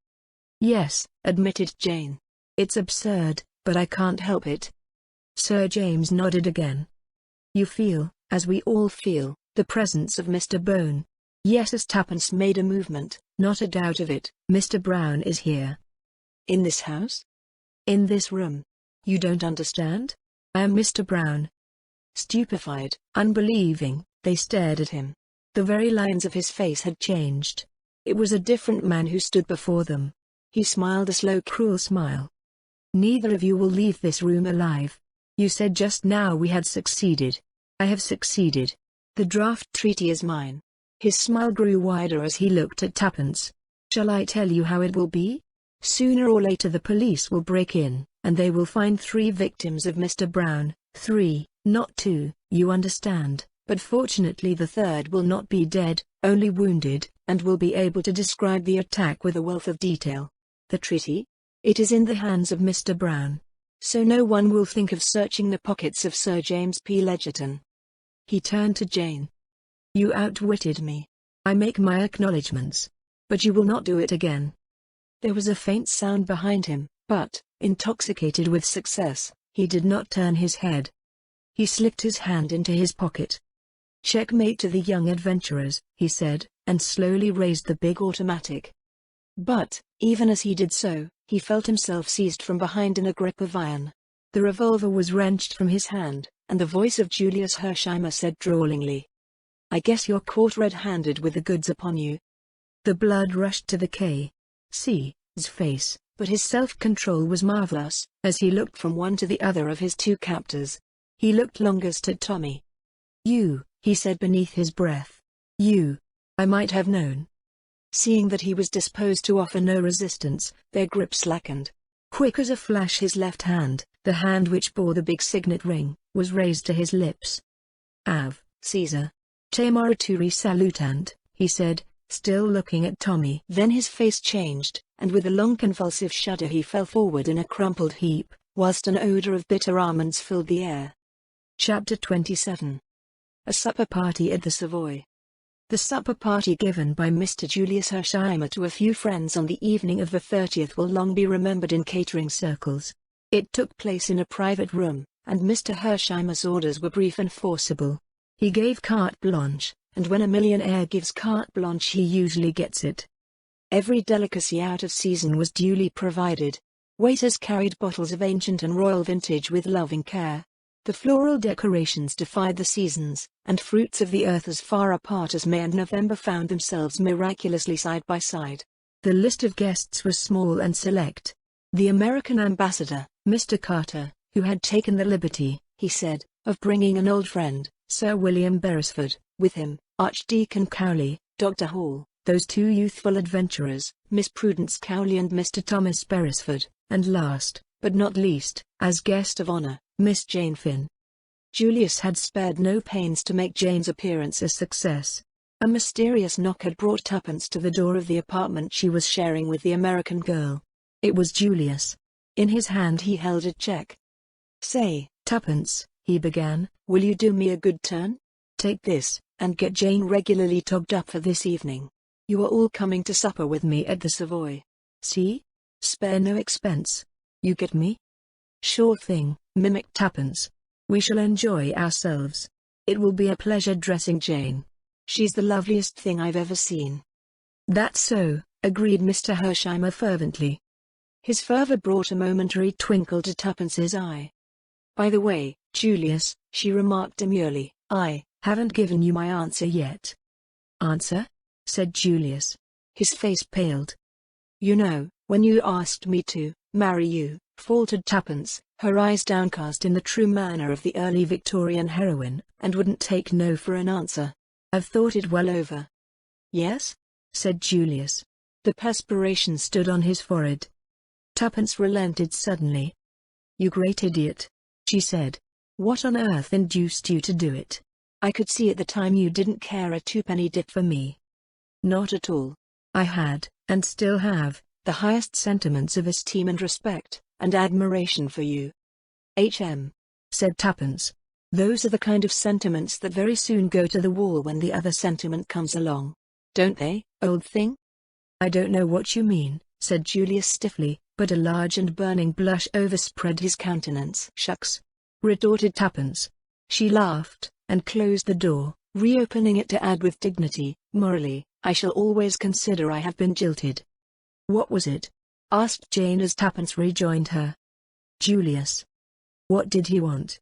"Yes," admitted Jane. "It's absurd, but I can't help it." Sir James nodded again. "You feel, as we all feel, the presence of Mr. Bone." "Yes," as Tuppence made a movement, "not a doubt of it. Mr. Brown is here." "In this house?" "In this room. You don't understand? I am Mr. Brown." Stupefied, unbelieving, they stared at him. The very lines of his face had changed. It was a different man who stood before them. He smiled a slow, cruel smile. "Neither of you will leave this room alive. You said just now we had succeeded. I have succeeded. The draft treaty is mine." His smile grew wider as he looked at Tuppence. "Shall I tell you how it will be? Sooner or later the police will break in, and they will find 3 victims of Mr. Brown. 3, not 2, you understand. but fortunately the third will not be dead, only wounded, and will be able to describe the attack with a wealth of detail. The treaty? It is in the hands of Mr. Brown. So no one will think of searching the pockets of Sir James P. Ledgerton. He turned to Jane. You outwitted me. I make my acknowledgments. But you will not do it again. There was a faint sound behind him, but, intoxicated with success, he did not turn his head. He slipped his hand into his pocket. Checkmate to the young adventurers, he said, and slowly raised the big automatic. But, even as he did so, he felt himself seized from behind in a grip of iron. The revolver was wrenched from his hand, and the voice of Julius Hersheimer said drawlingly, I guess you're caught red-handed with the goods upon you. The blood rushed to the K.C.'s face, but his self-control was marvelous, as he looked from one to the other of his two captors. He looked longest at Tommy. You, he said beneath his breath. You. I might have known. Seeing that he was disposed to offer no resistance, their grip slackened. Quick as a flash his left hand, the hand which bore the big signet ring, was raised to his lips. Av, Caesar. Te morituri salutant, he said, still looking at Tommy. Then his face changed, and with a long convulsive shudder he fell forward in a crumpled heap, whilst an odour of bitter almonds filled the air. Chapter 27. A supper party at the Savoy. The supper party given by Mr. Julius Hersheimer to a few friends on the evening of the 30th will long be remembered in catering circles. It took place in a private room, and Mr. Hersheimer's orders were brief and forcible. He gave carte blanche, and when a millionaire gives carte blanche he usually gets it. Every delicacy out of season was duly provided. Waiters carried bottles of ancient and royal vintage with loving care. The floral decorations defied the seasons, and fruits of the earth as far apart as May and November found themselves miraculously side by side. The list of guests was small and select. The American ambassador, Mr. Carter, who had taken the liberty, he said, of bringing an old friend, Sir William Beresford, with him, Archdeacon Cowley, Dr. Hall, those two youthful adventurers, Miss Prudence Cowley and Mr. Thomas Beresford, and last, but not least, as guest of honor, Miss Jane Finn. Julius had spared no pains to make Jane's appearance a success. A mysterious knock had brought Tuppence to the door of the apartment she was sharing with the American girl. It was Julius. In his hand he held a check. Say, Tuppence, he began, will you do me a good turn? Take this, and get Jane regularly togged up for this evening. You are all coming to supper with me at the Savoy. See? Spare no expense. You get me? Sure thing, mimicked Tuppence. We shall enjoy ourselves. It will be a pleasure dressing Jane. She's the loveliest thing I've ever seen. That's so, agreed Mr. Hersheimer fervently. His fervor brought a momentary twinkle to Tuppence's eye. By the way, Julius, she remarked demurely, I haven't given you my answer yet. Answer? Said Julius. His face paled. You know, when you asked me to marry you, faltered Tuppence, her eyes downcast in the true manner of the early Victorian heroine, and wouldn't take no for an answer. I've thought it well over. Yes? Said Julius. The perspiration stood on his forehead. Tuppence relented suddenly. You great idiot, she said. What on earth induced you to do it? I could see at the time you didn't care a twopenny dip for me. Not at all. I had, and still have, the highest sentiments of esteem and respect, and admiration for you. Said Tuppence. Those are the kind of sentiments that very soon go to the wall when the other sentiment comes along. Don't they, old thing? I don't know what you mean, said Julius stiffly, but a large and burning blush overspread his countenance. Shucks, retorted Tuppence. She laughed, and closed the door, reopening it to add with dignity, morally, I shall always consider I have been jilted. What was it? Asked Jane as Tuppence rejoined her. Julius. What did he want?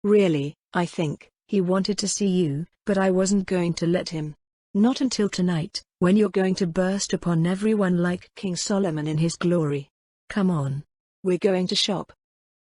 Really, I think, he wanted to see you, but I wasn't going to let him. Not until tonight, when you're going to burst upon everyone like King Solomon in his glory. Come on. We're going to shop.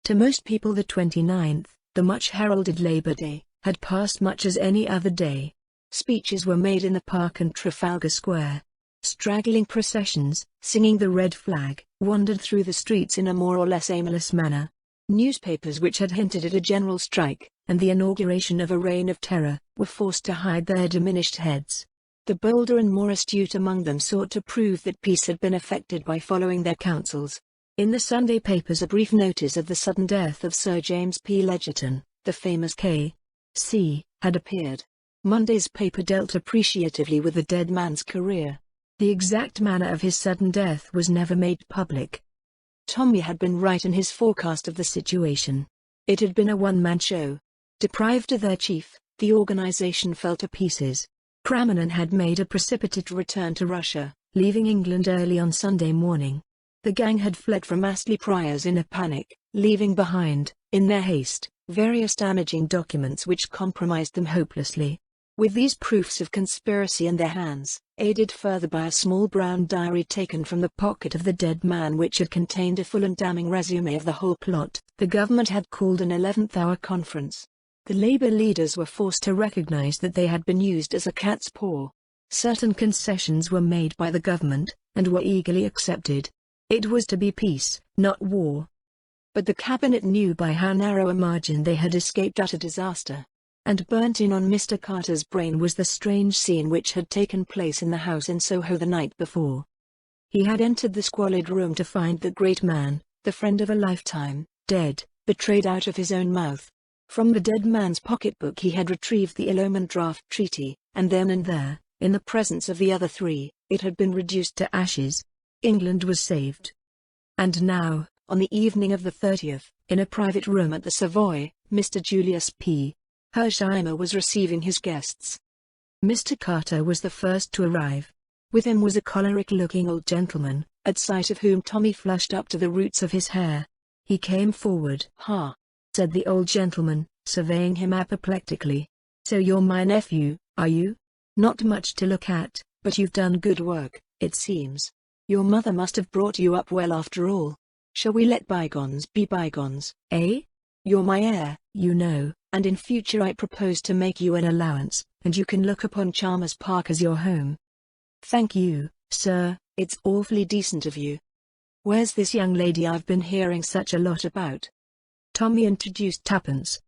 To most people the 29th, the much-heralded Labor Day, had passed much as any other day. Speeches were made in the park and Trafalgar Square. Straggling processions, singing the red flag, wandered through the streets in a more or less aimless manner. Newspapers which had hinted at a general strike, and the inauguration of a reign of terror, were forced to hide their diminished heads. The bolder and more astute among them sought to prove that peace had been effected by following their counsels. In the Sunday papers a brief notice of the sudden death of Sir James P. Ledgerton, the famous K.C., had appeared. Monday's paper dealt appreciatively with the dead man's career. The exact manner of his sudden death was never made public. Tommy had been right in his forecast of the situation. It had been a one-man show. Deprived of their chief, the organization fell to pieces. Kramanon had made a precipitate return to Russia, leaving England early on Sunday morning. The gang had fled from Astley Priors in a panic, leaving behind, in their haste, various damaging documents which compromised them hopelessly. With these proofs of conspiracy in their hands, aided further by a small brown diary taken from the pocket of the dead man which had contained a full and damning resume of the whole plot, the government had called an 11th-hour conference. The Labour leaders were forced to recognize that they had been used as a cat's paw. Certain concessions were made by the government, and were eagerly accepted. It was to be peace, not war. But the cabinet knew by how narrow a margin they had escaped utter disaster. And burnt in on Mr. Carter's brain was the strange scene which had taken place in the house in Soho the night before. He had entered the squalid room to find the great man, the friend of a lifetime, dead, betrayed out of his own mouth. From the dead man's pocketbook he had retrieved the ill-omened draft treaty, and then and there, in the presence of the other three, it had been reduced to ashes. England was saved. And now, on the evening of the 30th, in a private room at the Savoy, Mr. Julius P. Hersheimer was receiving his guests. Mr. Carter was the first to arrive. With him was a choleric-looking old gentleman, at sight of whom Tommy flushed up to the roots of his hair. He came forward. "Ha," said the old gentleman, surveying him apoplectically. "So you're my nephew, are you? Not much to look at, but you've done good work, it seems. Your mother must have brought you up well after all. Shall we let bygones be bygones, eh? You're my heir, you know, and in future I propose to make you an allowance, and you can look upon Chalmers Park as your home." "Thank you, sir, it's awfully decent of you. Where's this young lady I've been hearing such a lot about?" Tommy introduced Tuppence.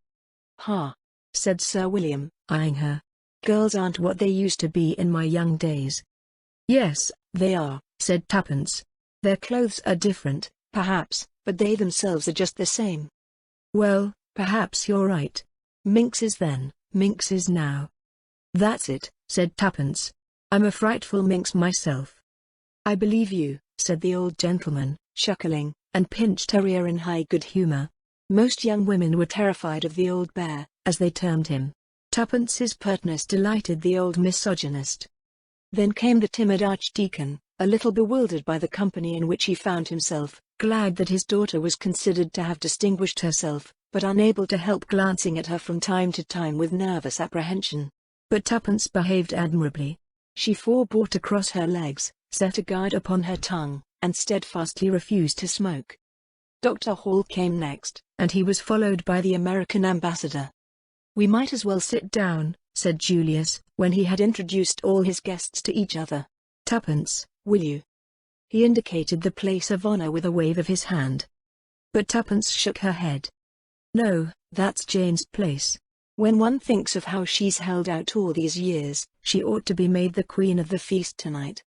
"Ha," said Sir William, eyeing her. "Girls aren't what they used to be in my young days." "Yes, they are," said Tuppence. "Their clothes are different, perhaps, but they themselves are just the same." "Well, perhaps you're right. Minxes then, minxes now." "That's it," said Tuppence. "I'm a frightful minx myself." "I believe you," said the old gentleman, chuckling, and pinched her ear in high good humor. Most young women were terrified of the old bear, as they termed him. Tuppence's pertness delighted the old misogynist. Then came the timid archdeacon, a little bewildered by the company in which he found himself, glad that his daughter was considered to have distinguished herself, but unable to help glancing at her from time to time with nervous apprehension. But Tuppence behaved admirably. She forebore to cross her legs, set a guard upon her tongue, and steadfastly refused to smoke. Dr. Hall came next, and he was followed by the American ambassador. "We might as well sit down," said Julius, when he had introduced all his guests to each other. "Tuppence, will you?" He indicated the place of honor with a wave of his hand. But Tuppence shook her head. "No, that's Jane's place. When one thinks of how she's held out all these years, she ought to be made the queen of the feast tonight."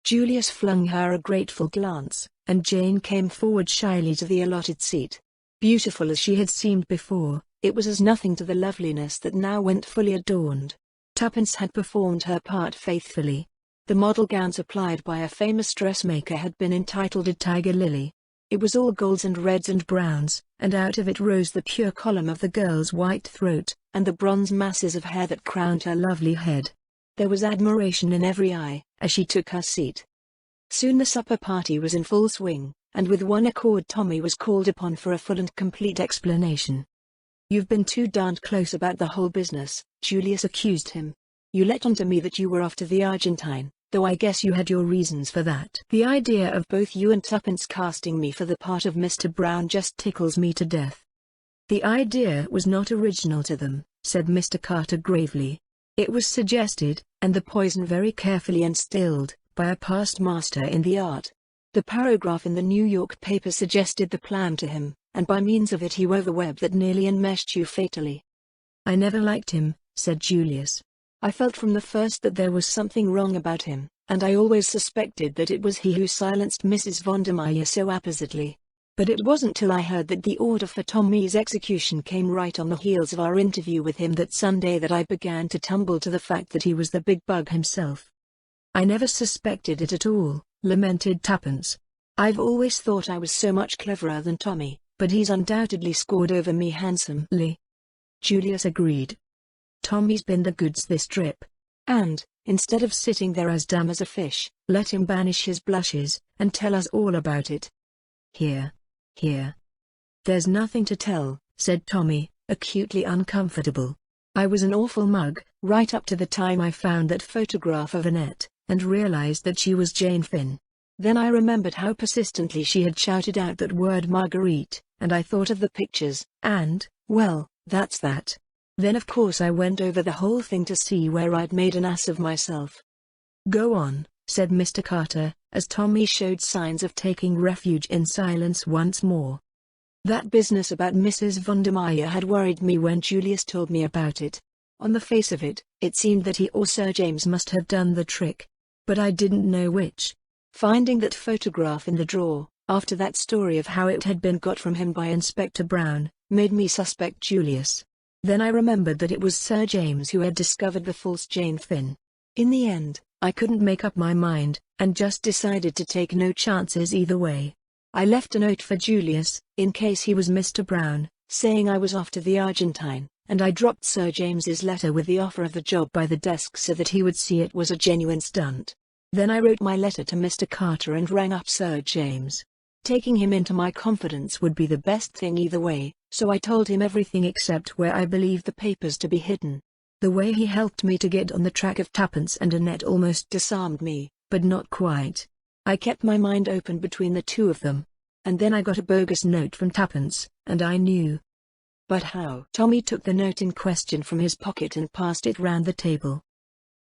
Julius flung her a grateful glance, and Jane came forward shyly to the allotted seat. Beautiful as she had seemed before, it was as nothing to the loveliness that now went fully adorned. Tuppence had performed her part faithfully. The model gown supplied by a famous dressmaker had been entitled a tiger lily. It was all golds and reds and browns, and out of it rose the pure column of the girl's white throat, and the bronze masses of hair that crowned her lovely head. There was admiration in every eye, as she took her seat. Soon the supper party was in full swing, and with one accord Tommy was called upon for a full and complete explanation. "You've been too darned close about the whole business," Julius accused him. "You let on to me that you were off to the Argentine, though I guess you had your reasons for that. The idea of both you and Tuppence casting me for the part of Mr. Brown just tickles me to death." "The idea was not original to them," said Mr. Carter gravely. "It was suggested, and the poison very carefully instilled, by a past master in the art. The paragraph in the New York paper suggested the plan to him, and by means of it he wove a web that nearly enmeshed you fatally. I never liked him, said Julius. I felt from the first that there was something wrong about him, and I always suspected that it was he who silenced Mrs. Vondermeyer so appositely. But it wasn't till I heard that the order for Tommy's execution came right on the heels of our interview with him that Sunday that I began to tumble to the fact that he was the big bug himself. I never suspected it at all, lamented Tuppence. I've always thought I was so much cleverer than Tommy, but he's undoubtedly scored over me handsomely. Julius agreed. Tommy's been the goods this trip. And, instead of sitting there as dumb as a fish, let him banish his blushes, and tell us all about it. Here. There's nothing to tell, said Tommy, acutely uncomfortable. I was an awful mug, right up to the time I found that photograph of Annette, and realized that she was Jane Finn. Then I remembered how persistently she had shouted out that word Marguerite, and I thought of the pictures, and, well, that's that. Then of course I went over the whole thing to see where I'd made an ass of myself. Go on, said Mr. Carter, as Tommy showed signs of taking refuge in silence once more. That business about Mrs. Vondermeyer had worried me when Julius told me about it. On the face of it, it seemed that he or Sir James must have done the trick. But I didn't know which. Finding that photograph in the drawer, after that story of how it had been got from him by Inspector Brown, made me suspect Julius. Then I remembered that it was Sir James who had discovered the false Jane Finn. In the end, I couldn't make up my mind, and just decided to take no chances either way. I left a note for Julius, in case he was Mr. Brown, saying I was off to the Argentine, and I dropped Sir James's letter with the offer of the job by the desk so that he would see it was a genuine stunt. Then I wrote my letter to Mr. Carter and rang up Sir James. Taking him into my confidence would be the best thing either way, so I told him everything except where I believed the papers to be hidden. The way he helped me to get on the track of Tuppence and Annette almost disarmed me, but not quite. I kept my mind open between the two of them. And then I got a bogus note from Tuppence, and I knew. But how? Tommy took the note in question from his pocket and passed it round the table.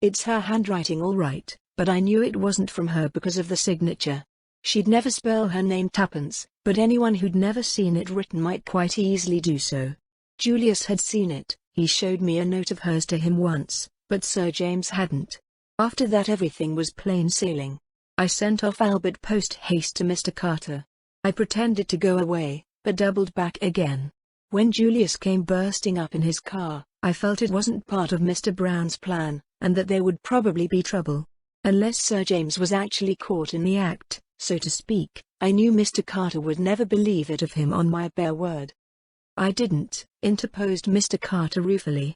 It's her handwriting all right, but I knew it wasn't from her because of the signature. She'd never spell her name Tuppence, but anyone who'd never seen it written might quite easily do so. Julius had seen it, he showed me a note of hers to him once, but Sir James hadn't. After that everything was plain sailing. I sent off Albert post-haste to Mr. Carter. I pretended to go away, but doubled back again. When Julius came bursting up in his car, I felt it wasn't part of Mr. Brown's plan, and that there would probably be trouble. Unless Sir James was actually caught in the act, so to speak, I knew Mr. Carter would never believe it of him on my bare word. I didn't, interposed Mr. Carter ruefully.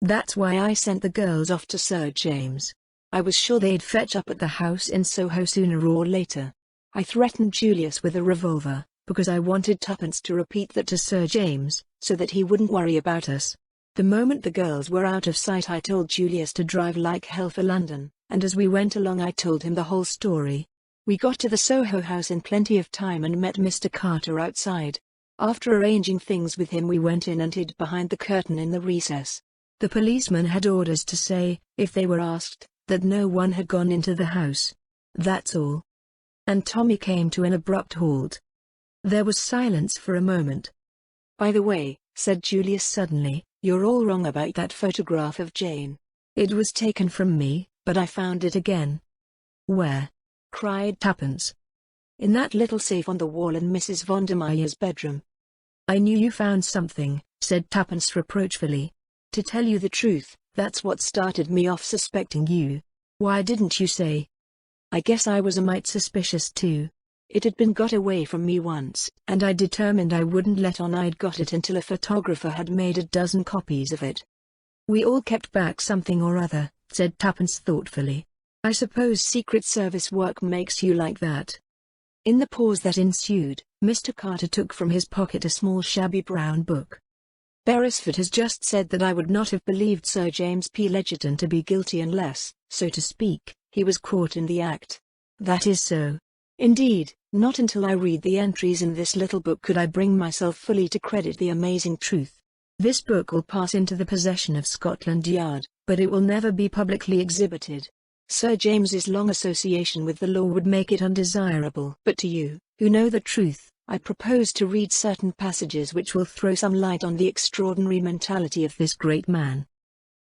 That's why I sent the girls off to Sir James. I was sure they'd fetch up at the house in Soho sooner or later. I threatened Julius with a revolver, because I wanted Tuppence to repeat that to Sir James, so that he wouldn't worry about us. The moment the girls were out of sight I told Julius to drive like hell for London, and as we went along I told him the whole story. We got to the Soho house in plenty of time and met Mr. Carter outside. After arranging things with him we went in and hid behind the curtain in the recess. The policeman had orders to say, if they were asked, that no one had gone into the house. That's all. And Tommy came to an abrupt halt. There was silence for a moment. By the way, said Julius suddenly, you're all wrong about that photograph of Jane. It was taken from me, but I found it again. Where? Cried Tuppence. In that little safe on the wall in Mrs. Vondermeyer's bedroom. I knew you found something, said Tuppence reproachfully. To tell you the truth, that's what started me off suspecting you. Why didn't you say? I guess I was a mite suspicious too. It had been got away from me once, and I determined I wouldn't let on I'd got it until a photographer had made a dozen copies of it. We all kept back something or other, said Tuppence thoughtfully. I suppose Secret Service work makes you like that. In the pause that ensued, Mr. Carter took from his pocket a small shabby brown book. Beresford has just said that I would not have believed Sir James P. Ledgerton to be guilty unless, so to speak, he was caught in the act. That is so. Indeed, not until I read the entries in this little book could I bring myself fully to credit the amazing truth. This book will pass into the possession of Scotland Yard, but it will never be publicly exhibited. Sir James's long association with the law would make it undesirable. But to you, who know the truth, I propose to read certain passages which will throw some light on the extraordinary mentality of this great man."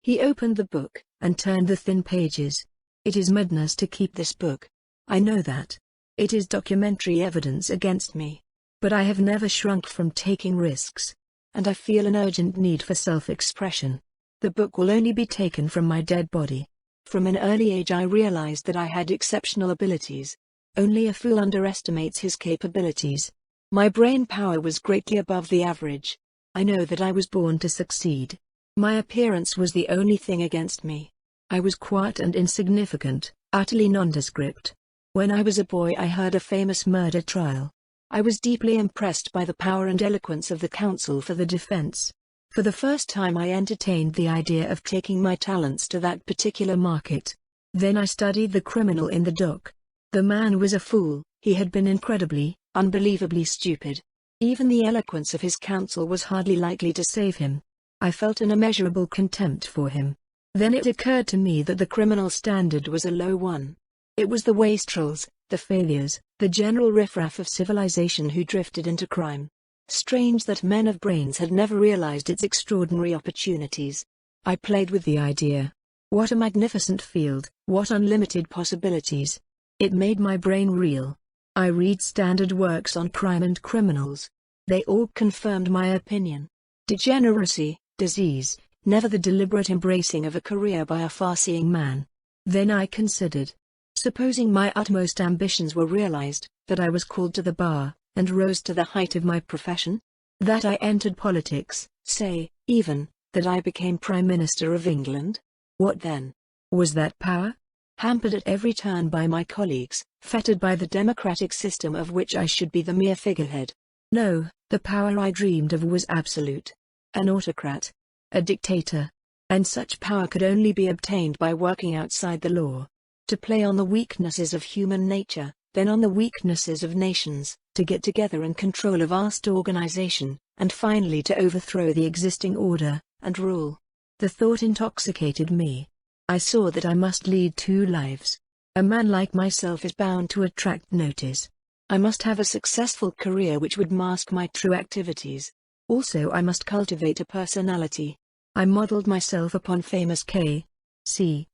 He opened the book, and turned the thin pages. "It is madness to keep this book. I know that. It is documentary evidence against me. But I have never shrunk from taking risks. And I feel an urgent need for self-expression. The book will only be taken from my dead body. From an early age I realized that I had exceptional abilities. Only a fool underestimates his capabilities. My brain power was greatly above the average. I know that I was born to succeed. My appearance was the only thing against me. I was quiet and insignificant, utterly nondescript. When I was a boy I heard a famous murder trial. I was deeply impressed by the power and eloquence of the counsel for the defense. For the first time I entertained the idea of taking my talents to that particular market. Then I studied the criminal in the dock. The man was a fool. He had been incredibly, unbelievably stupid. Even the eloquence of his counsel was hardly likely to save him. I felt an immeasurable contempt for him. Then it occurred to me that the criminal standard was a low one. It was the wastrels, the failures, the general riffraff of civilization who drifted into crime. Strange that men of brains had never realized its extraordinary opportunities. I played with the idea. What a magnificent field, what unlimited possibilities. It made my brain reel. I read standard works on crime and criminals. They all confirmed my opinion. Degeneracy, disease, never the deliberate embracing of a career by a far-seeing man. Then I considered. Supposing my utmost ambitions were realized, that I was called to the bar, and rose to the height of my profession? That I entered politics, say, even, that I became Prime Minister of England? What then? Was that power? Hampered at every turn by my colleagues, fettered by the democratic system of which I should be the mere figurehead. No, the power I dreamed of was absolute. An autocrat. A dictator. And such power could only be obtained by working outside the law. To play on the weaknesses of human nature, then on the weaknesses of nations, to get together and control a vast organization, and finally to overthrow the existing order, and rule. The thought intoxicated me. I saw that I must lead two lives. A man like myself is bound to attract notice. I must have a successful career which would mask my true activities. Also I must cultivate a personality. I modeled myself upon famous K.C.'s.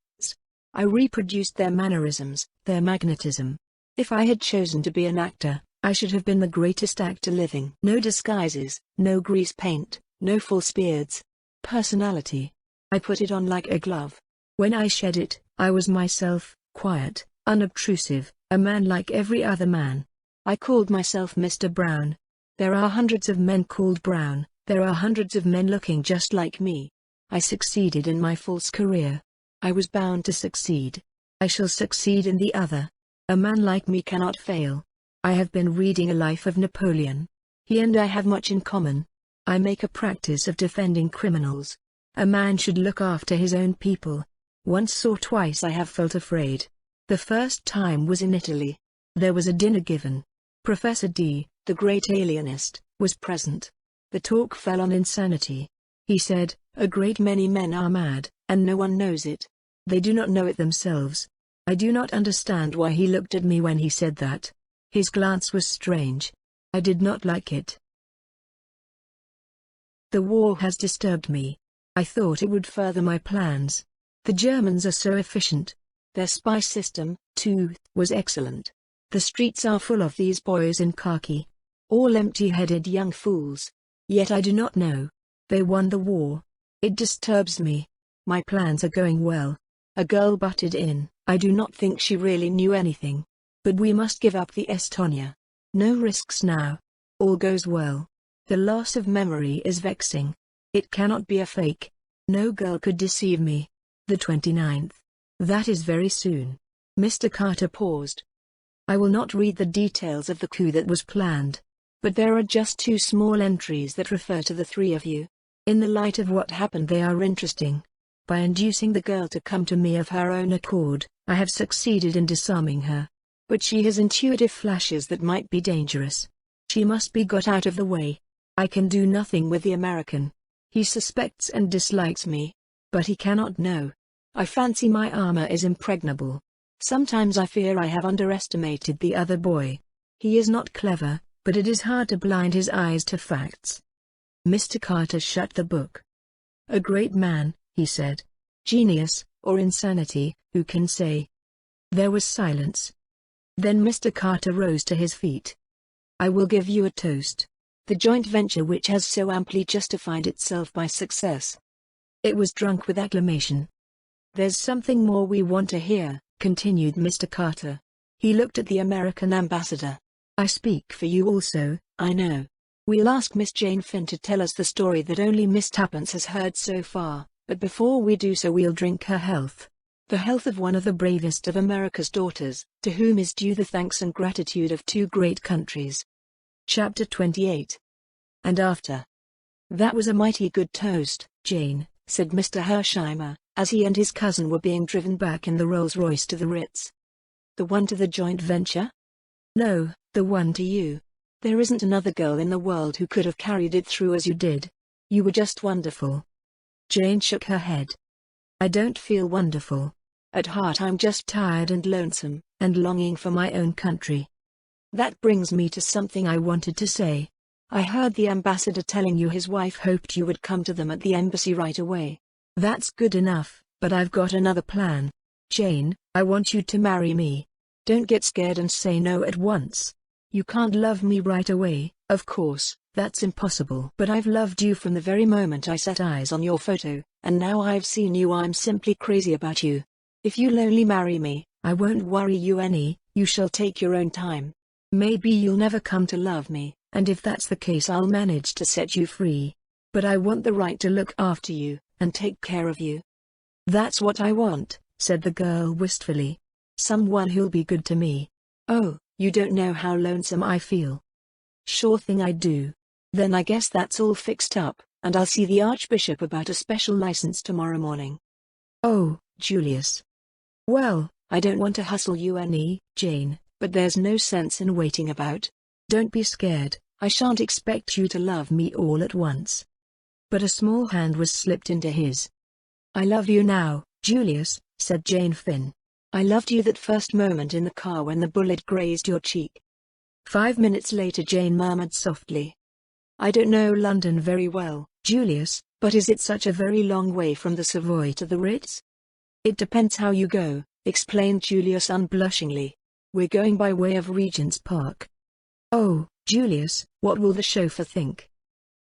I reproduced their mannerisms, their magnetism. If I had chosen to be an actor, I should have been the greatest actor living. No disguises, no grease paint, no false beards. Personality. I put it on like a glove. When I shed it, I was myself, quiet, unobtrusive, a man like every other man. I called myself Mr. Brown. There are hundreds of men called Brown, there are hundreds of men looking just like me. I succeeded in my false career. I was bound to succeed. I shall succeed in the other. A man like me cannot fail. I have been reading a life of Napoleon. He and I have much in common. I make a practice of defending criminals. A man should look after his own people. Once or twice I have felt afraid. The first time was in Italy. There was a dinner given. Professor D, the great alienist, was present. The talk fell on insanity. He said, "A great many men are mad, and no one knows it. They do not know it themselves." I do not understand why he looked at me when he said that. His glance was strange. I did not like it. The war has disturbed me. I thought it would further my plans. The Germans are so efficient. Their spy system, too, was excellent. The streets are full of these boys in khaki. All empty-headed young fools. Yet I do not know. They won the war. It disturbs me. My plans are going well. A girl butted in. I do not think she really knew anything. But we must give up the Estonia. No risks now. All goes well. The loss of memory is vexing. It cannot be a fake. No girl could deceive me. The 29th. That is very soon. Mr. Carter paused. I will not read the details of the coup that was planned. But there are just two small entries that refer to the three of you. In the light of what happened they are interesting. By inducing the girl to come to me of her own accord, I have succeeded in disarming her. But she has intuitive flashes that might be dangerous. She must be got out of the way. I can do nothing with the American. He suspects and dislikes me. But he cannot know. I fancy my armor is impregnable. Sometimes I fear I have underestimated the other boy. He is not clever, but it is hard to blind his eyes to facts. Mr. Carter shut the book. A great man, he said. Genius, or insanity, who can say? There was silence. Then Mr. Carter rose to his feet. I will give you a toast. The joint venture which has so amply justified itself by success. It was drunk with acclamation. There's something more we want to hear, continued Mr. Carter. He looked at the American ambassador. I speak for you also, I know. We'll ask Miss Jane Finn to tell us the story that only Miss Tuppence has heard so far, but before we do so we'll drink her health. The health of one of the bravest of America's daughters, to whom is due the thanks and gratitude of two great countries. Chapter 28. And after. That was a mighty good toast, Jane, said Mr. Hersheimer, as he and his cousin were being driven back in the Rolls-Royce to the Ritz. The one to the joint venture? No, the one to you. There isn't another girl in the world who could have carried it through as you did. You were just wonderful. Jane shook her head. I don't feel wonderful. At heart I'm just tired and lonesome, and longing for my own country. That brings me to something I wanted to say. I heard the ambassador telling you his wife hoped you would come to them at the embassy right away. That's good enough, but I've got another plan. Jane, I want you to marry me. Don't get scared and say no at once. You can't love me right away, of course, that's impossible. But I've loved you from the very moment I set eyes on your photo, and now I've seen you I'm simply crazy about you. If you'll only marry me, I won't worry you any, you shall take your own time. Maybe you'll never come to love me, and if that's the case I'll manage to set you free. But I want the right to look after you, and take care of you. That's what I want, said the girl wistfully. Someone who'll be good to me. Oh, you don't know how lonesome I feel. Sure thing I do. Then I guess that's all fixed up, and I'll see the Archbishop about a special license tomorrow morning. Oh, Julius. Well, I don't want to hustle you any, Jane, but there's no sense in waiting about. Don't be scared, I shan't expect you to love me all at once. But a small hand was slipped into his. I love you now, Julius, said Jane Finn. I loved you that first moment in the car when the bullet grazed your cheek. 5 minutes later Jane murmured softly. I don't know London very well, Julius, but is it such a very long way from the Savoy to the Ritz? It depends how you go, explained Julius unblushingly. We're going by way of Regent's Park. Oh, Julius, what will the chauffeur think?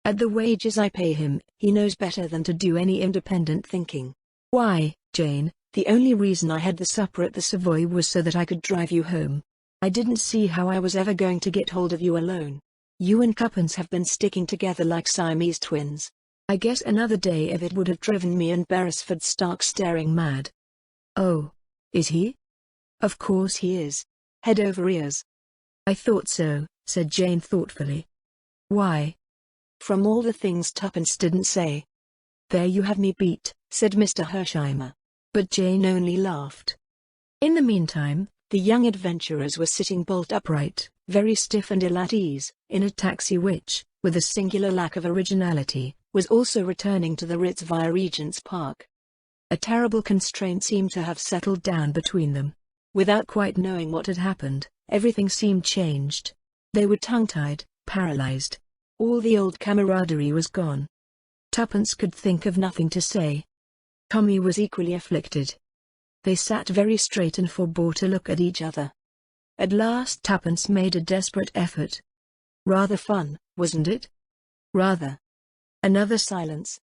At the wages I pay him, he knows better than to do any independent thinking. Why, Jane, the only reason I had the supper at the Savoy was so that I could drive you home. I didn't see how I was ever going to get hold of you alone. You and Tuppence have been sticking together like Siamese twins. I guess another day of it would have driven me and Beresford stark staring mad. Oh, is he? Of course he is. Head over ears. I thought so, said Jane thoughtfully. Why? From all the things Tuppence didn't say. There you have me beat, said Mr. Hersheimer. But Jane only laughed. In the meantime, the young adventurers were sitting bolt upright, very stiff and ill at ease, in a taxi which, with a singular lack of originality, was also returning to the Ritz via Regent's Park. A terrible constraint seemed to have settled down between them. Without quite knowing what had happened, everything seemed changed. They were tongue-tied, paralyzed. All the old camaraderie was gone. Tuppence could think of nothing to say. Tommy was equally afflicted. They sat very straight and forbore to look at each other. At last Tuppence made a desperate effort. Rather fun, wasn't it? Rather. Another silence.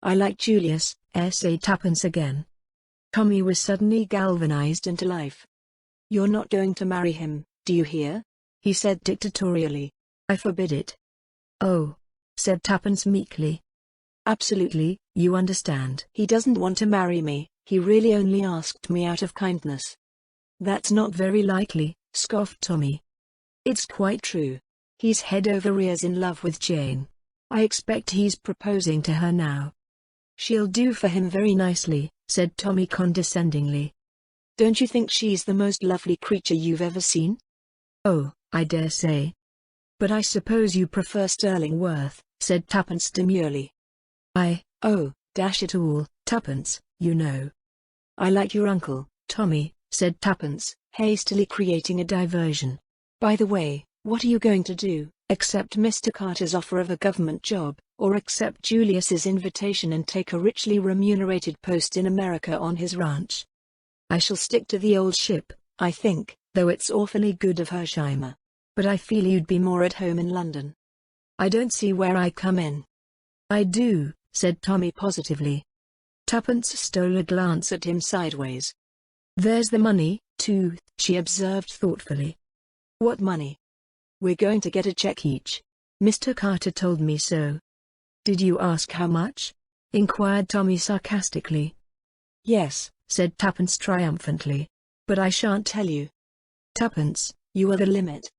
I like Julius, said Tuppence again. Tommy was suddenly galvanized into life. You're not going to marry him, do you hear? He said dictatorially. I forbid it. Oh, said Tuppence meekly. Absolutely, you understand. He doesn't want to marry me, he really only asked me out of kindness. That's not very likely, scoffed Tommy. It's quite true. He's head over ears in love with Jane. I expect he's proposing to her now. She'll do for him very nicely, said Tommy condescendingly. Don't you think she's the most lovely creature you've ever seen? Oh, I dare say. But I suppose you prefer Sterling Worth, said Tuppence demurely. Oh, dash it all, Tuppence, you know. I like your uncle, Tommy, said Tuppence, hastily creating a diversion. By the way, What are you going to do? Accept Mr. Carter's offer of a government job, or accept Julius's invitation and take a richly remunerated post in America on his ranch? I shall stick to the old ship, I think, though it's awfully good of Hersheimer. But I feel you'd be more at home in London. I don't see where I come in. I do, said Tommy positively. Tuppence stole a glance at him sideways. There's the money, too, she observed thoughtfully. What money? We're going to get a check each. Mr. Carter told me so. Did you ask how much? Inquired Tommy sarcastically. Yes, said Tuppence triumphantly. But I shan't tell you. Tuppence, you are the limit.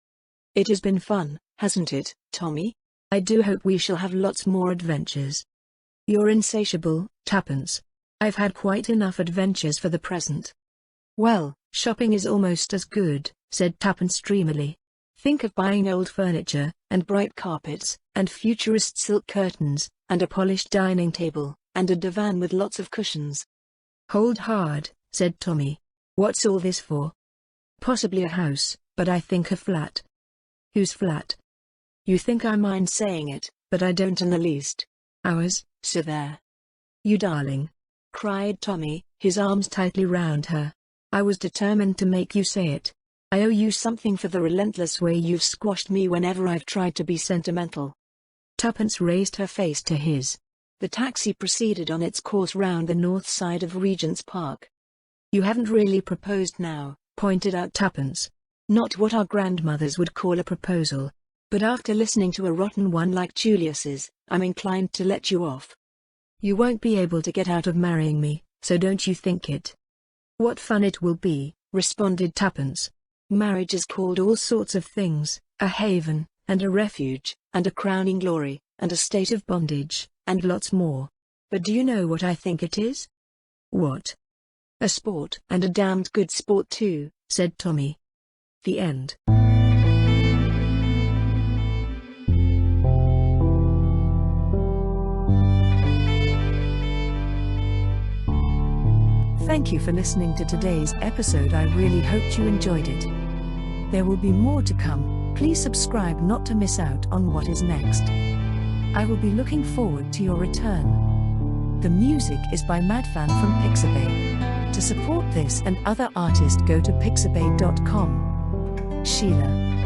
It has been fun, hasn't it, Tommy? I do hope we shall have lots more adventures. You're insatiable, Tuppence. I've had quite enough adventures for the present. Well, shopping is almost as good, said Tuppence dreamily. Think of buying old furniture, and bright carpets, and futurist silk curtains, and a polished dining table, and a divan with lots of cushions. Hold hard, said Tommy. What's all this for? Possibly a house, but I think a flat. Whose flat? You think I mind saying it, but I don't in the least. Ours, so there. You darling, cried Tommy, his arms tightly round her. I was determined to make you say it. I owe you something for the relentless way you've squashed me whenever I've tried to be sentimental. Tuppence raised her face to his. The taxi proceeded on its course round the north side of Regent's Park. You haven't really proposed now, pointed out Tuppence. Not what our grandmothers would call a proposal. But after listening to a rotten one like Julius's, I'm inclined to let you off. You won't be able to get out of marrying me, so don't you think it. What fun it will be, responded Tuppence. Marriage is called all sorts of things, a haven, and a refuge, and a crowning glory, and a state of bondage, and lots more. But do you know what I think it is? What? A sport, and a damned good sport too, said Tommy. The end. Thank you for listening to today's episode. I really hoped you enjoyed it. There will be more to come. Please subscribe not to miss out on what is next. I will be looking forward to your return. The music is by Madfan from Pixabay. To support this and other artists, go to pixabay.com. Sheila.